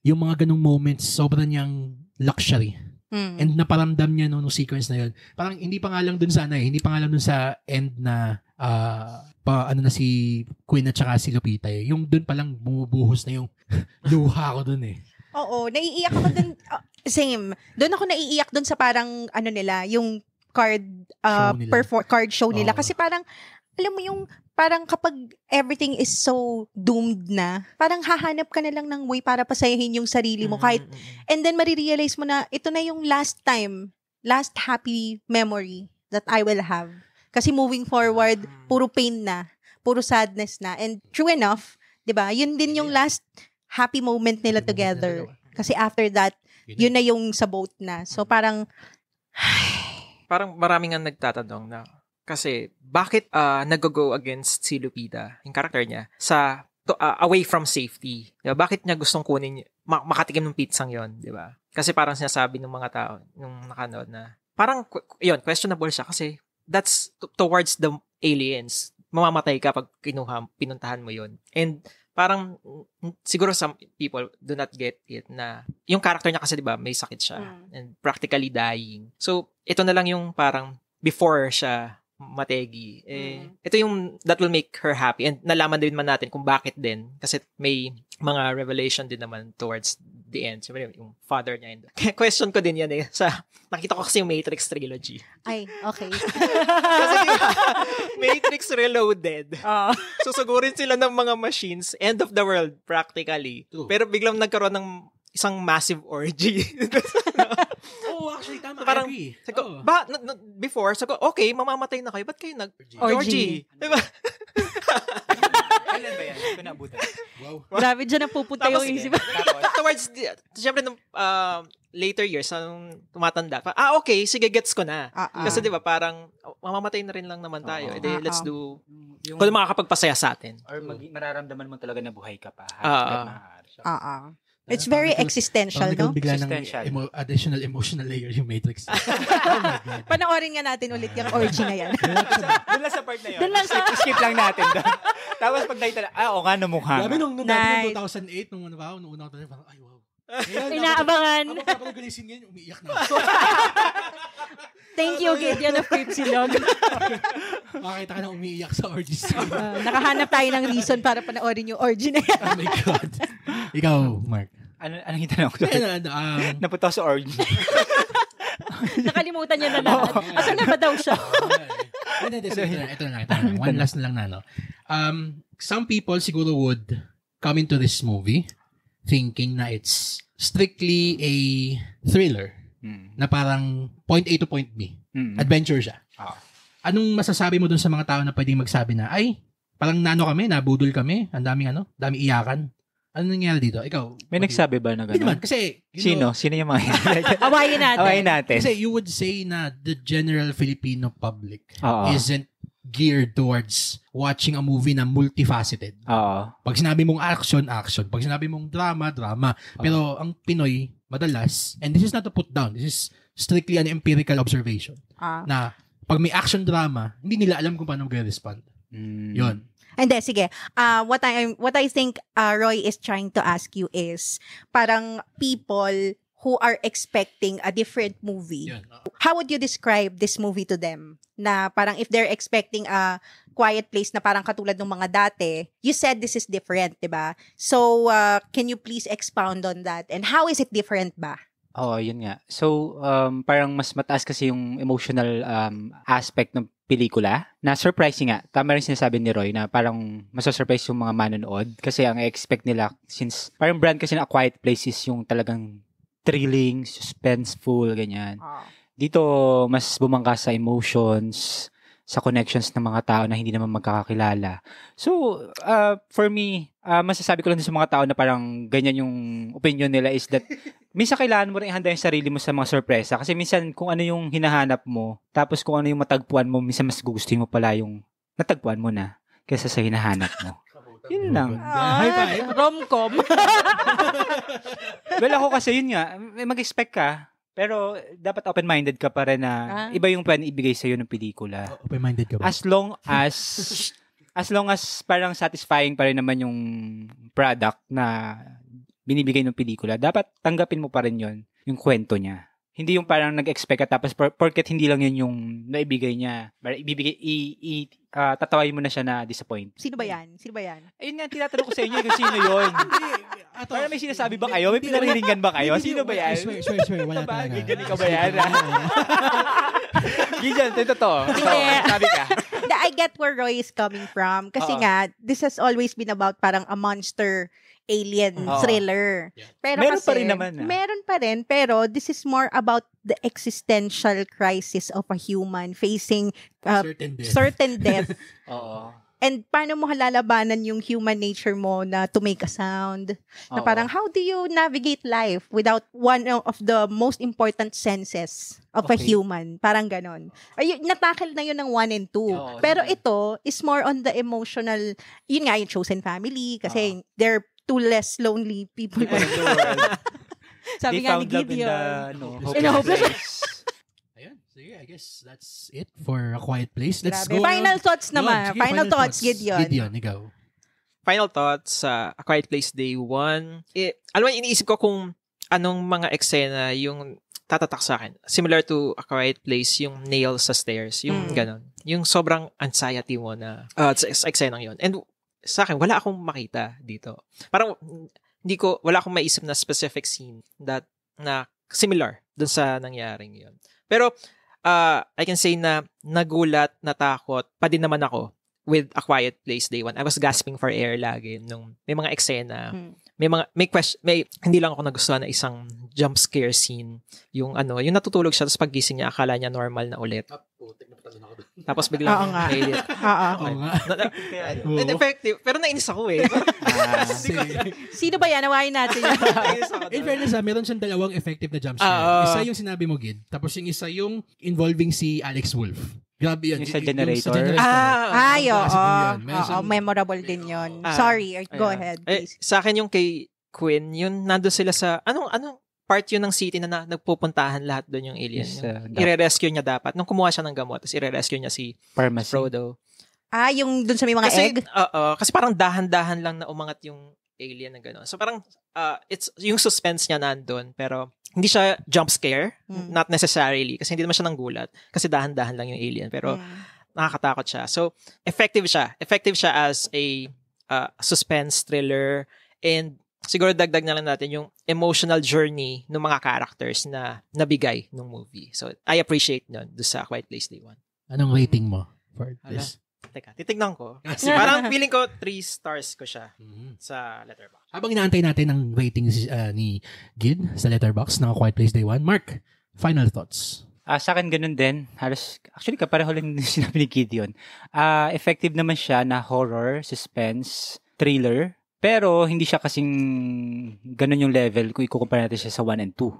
Yung mga ganung moments, sobrang niyang luxury. And naparamdam niya nung sequence na yon. Parang hindi pa nga lang dun hindi pa nga lang dun sa end na na si Queen at saka si Lupita. Yung dun palang bumubuhos na yung luha ko dun Oo, naiiyak ako dun. Same. Doon ako naiiyak dun sa parang nila, yung card card show nila. Kasi parang, alam mo yung, parang kapag everything is so doomed na, parang hahanap ka na lang ng way para pasayahin yung sarili mo. And then marirealize mo na, ito na yung last happy memory that I will have. Kasi moving forward, puro pain na, puro sadness na. And true enough, di ba? Yun din yung last happy moment nila together. Kasi after that, yun na yung sa boat na. So parang maraming ang nagtatanong na kasi bakit nag-go against si Lupita, yung character niya, away from safety. Diba? Bakit niya gustong kunin, makatikim ng pizzang yon, di ba? Kasi parang sinasabi ng mga tao, nung nakanood na, parang, questionable siya kasi that's towards the aliens. Mamamatay ka pag pinuntahan mo yon. And parang siguro some people do not get it na yung character niya kasi 'di ba may sakit siya and practically dying. So ito na lang yung parang before siya mategi. Ito yung that will make her happy and nalaman din man natin kung bakit din kasi may mga revelation din naman towards the end. So, yung father niya. Question ko din yan nakita ko kasi yung Matrix trilogy. Ay, okay. Kasi Matrix Reloaded. Susugurin sila ng mga machines. End of the world, practically. Pero biglang nagkaroon ng isang massive orgy. Actually, tama. Parang, I agree. Before, okay, mamamatay na kayo. Ba't kayo nag-orgy? Diba? Kailan ba yan? Hindi ko naabutan. Wow. Grabe dyan napupunta yung isip. Towards, siyempre, nung later years, nung tumatanda, okay, sige, gets ko na. Kasi diba, parang, mamamatay na rin lang naman tayo. Let's do, kung makakapagpasaya sa atin. Or mararamdaman mo talaga na buhay ka pa. It's very existential, no? Bigla ng Existential. additional emotional layer yung Matrix. Oh my God. Panoorin nga natin ulit yung orgy na yan. Doon lang sa part na yun. Doon lang skip lang natin doon. Tapos pag nakita na, oo nga, namukha. Grabe nung Nice. 2008, nung una ko parang, ay wow. Inaabangan. Kapag nagilising ngayon, umiiyak na. Thank you, Gideon of Crip Silog. Makakita ka na umiiyak sa orgies. Nakahanap tayo ng reason para panoorin yung orgy na yan. Oh my God. Ikaw, Mark. Anong hitanong ko? Napunta ako sa orgy. Nakalimutan niya na lahat. Asan na ba daw siya? Ito na lang. One last na lang na, no? Some people siguro would come into this movie thinking na it's strictly a thriller na parang point A to point B. Adventure siya. Anong masasabi mo dun sa mga tao na pwedeng magsabi na, ay, parang nabudol kami, ang daming iyakan. Ano nangyari dito? Ikaw? May nagsabi ba na gano'n? Hindi naman, kasi, Sino? Sino yung mga Awayin natin. Awayin natin. Kasi you would say na the general Filipino public Oo. isn't geared towards watching a movie na multifaceted. Oo. Pag sinabi mong action. Pag sinabi mong drama. Pero ang Pinoy, madalas, and this is not to put down, this is strictly an empirical observation, na pag may action drama, hindi nila alam kung paano mag-respond. Yun. And then, sige, what I think Roy is trying to ask you is, parang people who are expecting a different movie, Yun. how would you describe this movie to them? Na parang if they're expecting a Quiet Place na parang katulad ng mga dati, you said this is different, diba? So, can you please expound on that? And how is it different ba? Oo, yun nga. So, parang mas mataas kasi yung emotional aspect ng pelikula na surprising nga. Tama rin sinasabi ni Roy na parang masasurprise yung mga manonood kasi ang expect nila since parang brand kasi na A Quiet Place is yung talagang thrilling, suspenseful, ganyan. Dito, mas bumangka sa emotions, sa connections ng mga tao na hindi naman magkakakilala. So, for me, masasabi ko lang sa mga tao na parang ganyan yung opinion nila is that minsan kailangan mo rin ihanda yung sarili mo sa mga sorpresa. Kasi minsan kung ano yung hinahanap mo, tapos kung ano yung matagpuan mo, minsan mas gugustuhin mo pala yung natagpuan mo na kaysa sa hinahanap mo. Yun lang. High five. Rom-com. Well, ako kasi yun nga, mag-expect ka. Pero dapat open-minded ka pa rin na iba yung pwedeng ibigay sa'yo ng pelikula. Open-minded ka ba? As long as parang satisfying pa rin naman yung product na binibigay ng pelikula, dapat tanggapin mo pa rin yun, yung kwento niya. Hindi yung parang nag-expect ka tapos porket hindi lang yun yung naibigay niya. Tatawagin mo na siya na disappoint. Sino ba yan? Ayun nga, tinatanong ko sa inyo kung sino yun. Parang may sinasabi ba kayo? May pinariningan ba kayo? Sino ba yan? Swear, wala talaga. Gigan ka ba yan? Gigan, totoo. Sabi ka. I get where Roy is coming from. Kasi nga, this has always been about parang a monster alien thriller. Pero meron kasi, pa rin naman. Meron pa rin, pero this is more about the existential crisis of a human facing certain death. Oo. And paano mo halalabanan yung human nature mo na to make a sound? Na parang, how do you navigate life without one of the most important senses of a human? Parang ganon. Natakil na yun ng 1 and 2. Pero ito is more on the emotional, yun nga, yung chosen family, kasi they're two less lonely people. Sabi nga ni Gideon. In a hopeless Ayun. Sige, I guess that's it for A Quiet Place. Let's go. Final thoughts naman. Sige, Final thoughts, Gideon. Gideon, ikaw. Final thoughts sa A Quiet Place Day 1. Alam mo, iniisip ko kung anong mga eksena yung tatatak sa akin. Similar to A Quiet Place, yung nail sa stairs. Yung ganon. Yung sobrang anxiety mo na sa eksenang yun. And sa akin, wala akong makita dito. Parang, wala akong maisip na specific scene na similar dun sa nangyaring yun. Pero, I can say na nagulat, natakot, pa din naman ako with A Quiet Place Day 1. I was gasping for air lagi nung may mga eksena. Hindi lang ako nagustuhan na isang jump scare scene. Yung natutulog siya, tapos paggising niya, akala niya normal na ulit. Tapos biglang edit. Effective. Pero nainis ako eh. Sino ba yan? Nawain natin yan. In fairness, meron siyang dalawang effective na jump scare. Isa yung sinabi mo, Gid. Tapos yung isa yung involving si Alex Wolff. Grabe yan. Yung sa generator. Oo. Memorable din yun. Sorry. Go ahead, please. Sa akin yung kay Quinn, yun nandun sila sa, anong part yun ng city na nagpupuntahan lahat doon yung alien. I-rescue niya dapat. Nung kumuha siya ng gamot, tapos i-rescue niya si Frodo. Yung dun sa may mga egg? Kasi parang dahan-dahan lang na umangat yung alien na gano'n. So parang, it's yung suspense niya nandun, pero hindi siya jump scare, not necessarily, kasi hindi naman siya nanggulat, kasi dahan-dahan lang yung alien, pero nakakatakot siya. So, effective siya. Effective siya as a suspense thriller, and siguro dagdag na lang natin yung emotional journey ng mga characters na nabigay ng movie. So, I appreciate nun doon sa Quiet Place Day 1. Anong rating mo for this? Teka, titignan ko. Parang feeling ko 3 stars ko siya Mhm. sa Letterboxd. Habang inaantay natin ang ratings ni Gid sa Letterboxd ng A Quiet Place Day 1, Mark, final thoughts. Sa akin ganun din. Halos, actually, kapareho lang din sinabi ni Gideon. Effective naman siya na horror, suspense, thriller. Pero hindi siya kasing ganun yung level kung ikukumpara natin siya sa 1 and 2.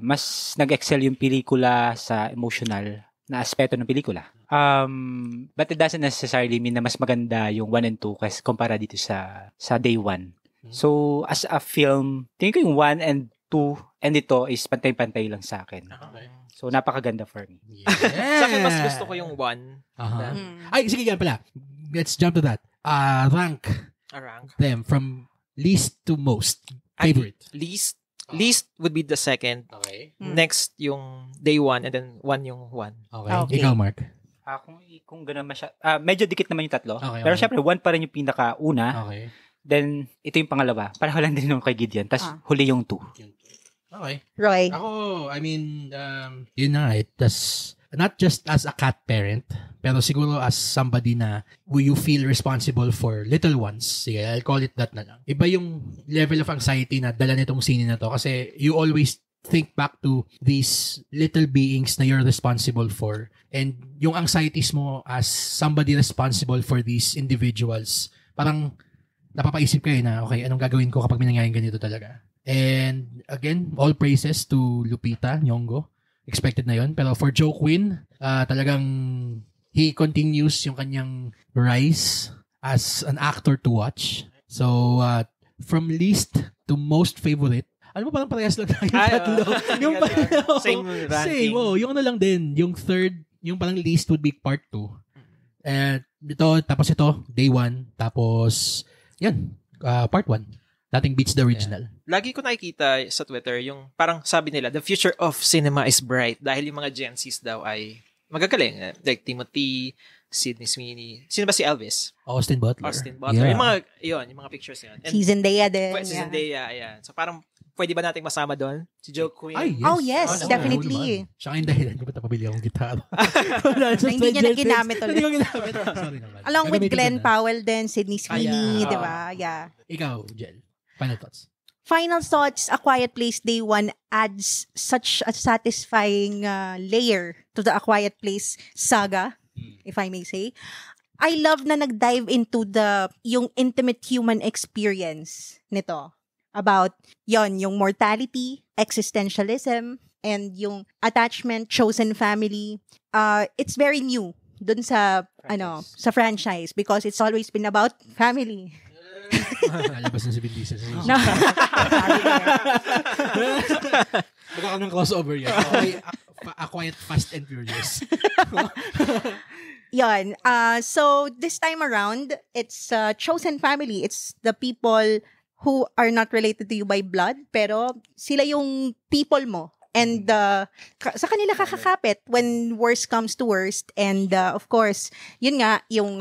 Mas nag-excel yung pelikula sa emotional na aspeto ng pelikula. But it doesn't necessarily mean na mas maganda yung 1 and 2 kasi kumpara dito sa Day 1. So, as a film, tingin ko yung 1 and 2 and ito is pantay-pantay lang sa akin. So, napakaganda for me. Yeah. Sa akin, mas gusto ko yung 1. Ay, sige yan pala. Let's jump to that. Rank Rank. them from least to most favorite. Least would be the second. Okay. Next yung Day 1 and then 1 yung 1. Okay. Okay. Ikaw, Mark. Kung gano'n medyo dikit naman yung tatlo. Okay, Pero okay. syempre, 1 pa rin yung pinaka-una. Okay. Then, ito yung pangalawa. Pareho lang din nung kay Gideon. Tapos, huli yung 2. Okay. Roy. Ako, I mean, yun na, tas not just as a cat parent, pero siguro as somebody na will you feel responsible for little ones. Sige, I'll call it that na lang. Iba yung level of anxiety na dala nitong scene na to kasi you always think back to these little beings na you're responsible for. And yung anxieties mo as somebody responsible for these individuals, parang napapaisip kayo na, okay, anong gagawin ko kapag may nangyaring ganito talaga? And again, all praises to Lupita Nyong'o. Expected na yon. Pero for Joe Quinn, talagang he continues yung kanyang rise as an actor to watch. So, from least to most favorite, alam mo, parang parehas lang tayo tatlo. Yung Same ranking. Same, yung ano lang din. Yung third, yung parang least would be part 2. And tapos ito, Day 1. Tapos, yan, part 1. Nothing beats the original. Lagi ko nakikita sa Twitter yung parang sabi nila, the future of cinema is bright dahil yung mga Gen Zs daw ay magagaling. Like Timothy, Sydney Sweeney. Sino ba si Elvis? Austin Butler. Yeah. Yung mga pictures yun. And Si Zendaya din. Si Zendaya, ayan. So parang pwede ba nating masama doon? Si Joe Quinn? Ay, yes. Oh, yes, definitely. Siya yung dahilan kung ba't napabili akong gitara. Hindi niya na ginamit ulit. Hindi ko ginamit. Sorry naman. Along with Gagamitin Glenn ko na. Powell din, Sydney Sweeney, yeah. di ba? Yeah. Ikaw, Jel. Final thoughts. Final thoughts, A Quiet Place Day 1 adds such a satisfying layer to the A Quiet Place saga, if I may say. I love na nag-dive into yung intimate human experience nito. About yung mortality, existentialism, and yung attachment, chosen family. It's very new dun sa franchise because it's always been about family. Alabas na si Vin Diesel. No. Magkakaroon ng crossover yan. Okay, A Quiet Fast and Furious. Yon. So this time around, it's chosen family. It's the people who are not related to you by blood, pero sila yung people mo. And sa kanila kakakapit when worst comes to worst. And of course, yun nga, yung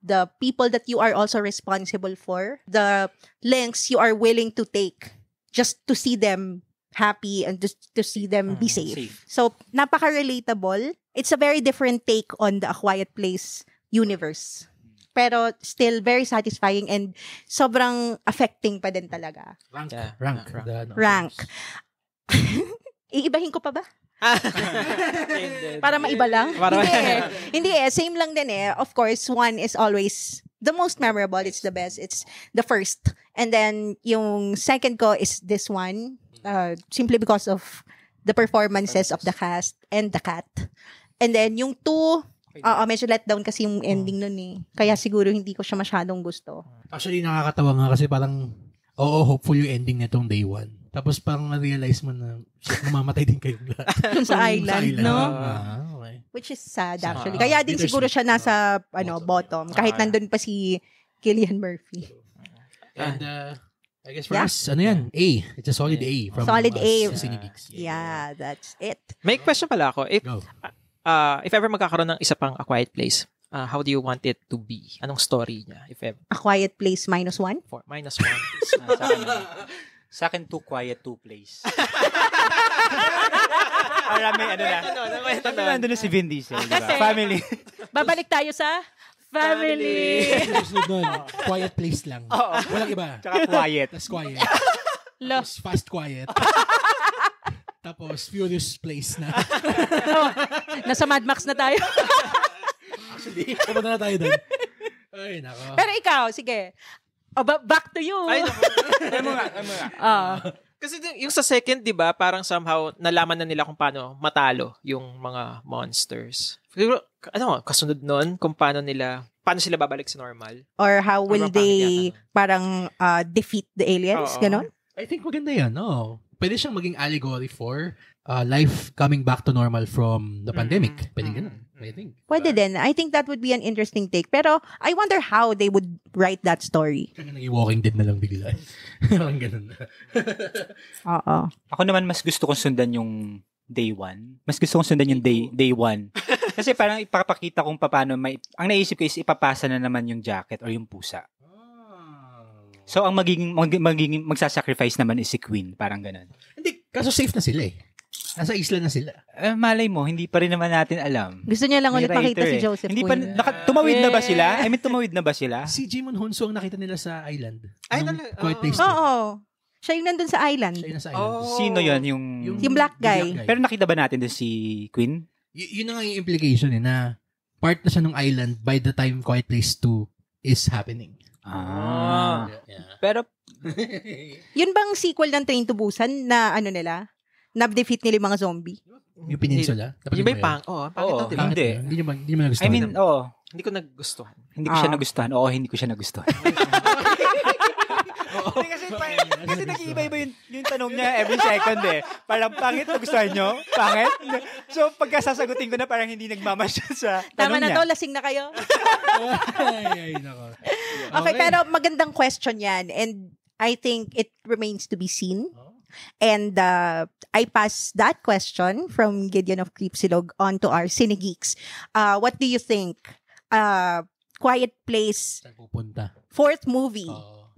the people that you are also responsible for, the lengths you are willing to take just to see them happy and just to see them be safe. So, napaka-relatable. It's a very different take on the A Quiet Place universe. Pero still very satisfying and sobrang affecting pa din talaga. Rank. Iibahin ko pa ba? Para maiba lang? Hindi eh. Same lang din eh. Of course, 1 is always the most memorable. It's the best. It's the first. And then, yung second ko is this one. Simply because of the performances of the cast and the cat. And then, yung 2, medyo let down kasi yung ending nun eh. Kaya siguro hindi ko siya masyadong gusto. Actually, nakakatawa nga kasi parang, hopeful yung ending nitong Day 1. Tapos parang na-realize mo na mamamatay din kayong lahat. Sa island, no? Okay. Which is sad actually. Kaya din siguro siya nasa bottom. Kahit nandun pa si Cillian Murphy. And I guess for us, ano yan? A. It's a solid A. From Solid us, A. sa Cinegeeks. Yeah, that's it. May question pala ako. Go. If ever magkakaroon ng isa pang A Quiet Place, how do you want it to be? Anong story niya, if ever? A Quiet Place -1? -1. Sa akin, 2 quiet, 2 place. Para may ano na. Nandun na si Vin Diesel, di ba? Family. Babalik tayo sa family. Susunod nun, quiet place lang. Walang iba. Tsaka quiet. Tapos quiet. Love. Tapos fast quiet. Tapos furious place na. Nasa Mad Max na tayo. Actually, kapunta na tayo doon. Ay, nako. Pero ikaw, sige. Back to you. Ay, naku. Kasi yung sa second, di ba, parang somehow nalaman na nila kung paano matalo yung mga monsters. Siguro, kasunod nun, kung paano sila babalik sa normal. Or how will Parang they pangit parang defeat the aliens? Oo. Ganon? I think maganda yan, no? Pwede siyang maging allegory for life coming back to normal from the pandemic. Pwede ganun, I think. Pwede din. I think that would be an interesting take. Pero I wonder how they would write that story. Kaya naging Walking Dead na lang bigla. Parang ganun. Oo. Ako naman mas gusto kong sundan yung day 1. Mas gusto kong sundan yung day 1. Kasi parang ipapakita kung paano ang naisip ko is ipapasa na naman yung jacket or yung pusa. So ang magiging magsasacrifice naman is si Queen, parang ganun. Hindi, kaso safe na sila eh. Nasa isla na sila. Malay mo, hindi pa rin naman natin alam. Gusto niya lang May ulit makita writer si Joseph Hindi pa, Quinn. tumawid na ba sila? I mean, tumawid na ba sila? Si Jimon Hunso ang nakita nila sa island. Ay, Nung talaga? Quiet Place Oo. Siya yung nandun sa island. Siya yung nasa island. Sino yon Yung black guy. Pero nakita ba natin doon si Queen? Yun na nga yung implication na part na siya ng island by the time Quiet Place 2 is happening. Yeah. Pero, Yun bang sequel ng Train to Busan na nila? Na-defeat nila yung mga zombie? Yung peninsula. Yung ba yung pangit na, di ba? hindi. Hindi mo nagustuhan. I mean, Hindi ko nagustuhan. hindi ko siya nagustuhan. Oo, hindi ko siya nagustuhan. Kasi nag-iiba-iba yung tanong niya every second eh. Parang pangit, nagustuhan nyo? Pangit? So, pagkasasagutin ko na parang hindi nagmamasya sa Tama tanong na niya. to, lasing na kayo. ay, nako. Okay, pero magandang question yan. And I think it remains to be seen. And I pass that question from Gideon of Creepsilog on to our Cinegeeks. What do you think Quiet Place Saan pupunta? 4th movie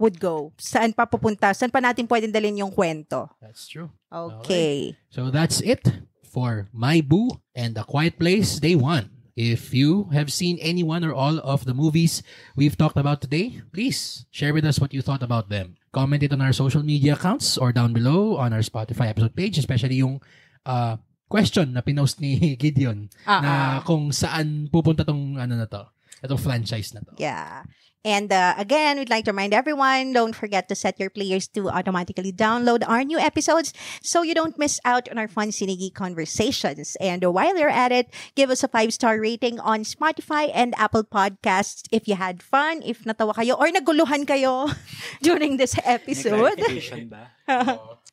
would go? Saan pa pupunta? Saan pa natin pwedeng dalhin yung kwento? That's true. Okay. So that's it for My Boo and A Quiet Place Day 1. If you have seen any one or all of the movies we've talked about today, please share with us what you thought about them. Comment it on our social media accounts or down below on our Spotify episode page, especially yung question na pinost ni Gideon na kung saan pupunta tong itong franchise na to. Yeah. And again, we'd like to remind everyone, don't forget to set your players to automatically download our new episodes so you don't miss out on our fun Cinegeek conversations. And while you're at it, give us a 5-star rating on Spotify and Apple Podcasts if you had fun, if natawa kayo, or naguluhan kayo during this episode. Clarification ba?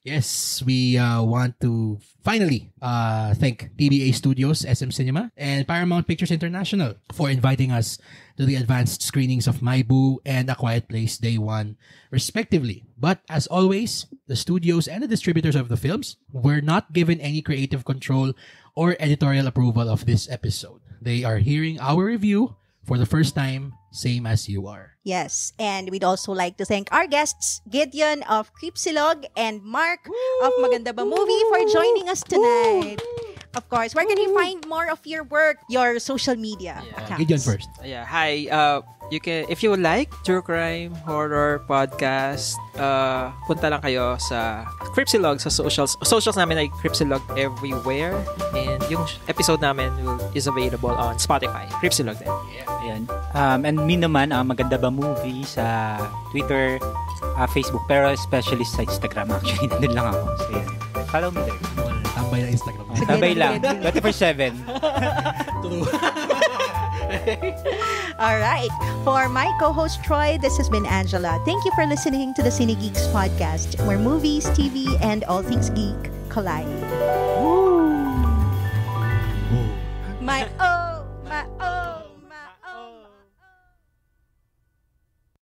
Yes, we want to finally thank PBA Studios, SM Cinema, and Paramount Pictures International for inviting us to the advanced screenings of My Boo and A Quiet Place Day 1, respectively. But as always, the studios and the distributors of the films were not given any creative control or editorial approval of this episode. They are hearing our review for the first time, same as you are. Yes, and we'd also like to thank our guests, Gideon of Creepsilog and Mark of Maganda Ba Movie for joining us tonight. Of course, where can we find more of your work, your social media accounts? Gideon first. Yeah, hi. You can, if you like true crime, horror, podcast, punta lang kayo sa Creepsilog sa socials namin ay Creepsilog everywhere, and yung episode namin is available on Spotify. Creepsilog din. Ayan. And me naman, Maganda Ba Movie sa Twitter, Facebook, pero especially sa Instagram actually. Nandun lang ako. So, yeah. Follow me there. Tambay na Instagram. Sabay lang. 24/7. True. All right. For my co-host Troy, this has been Angela. Thank you for listening to the Cinegeeks podcast, where movies, TV, and all things geek collide. Woo!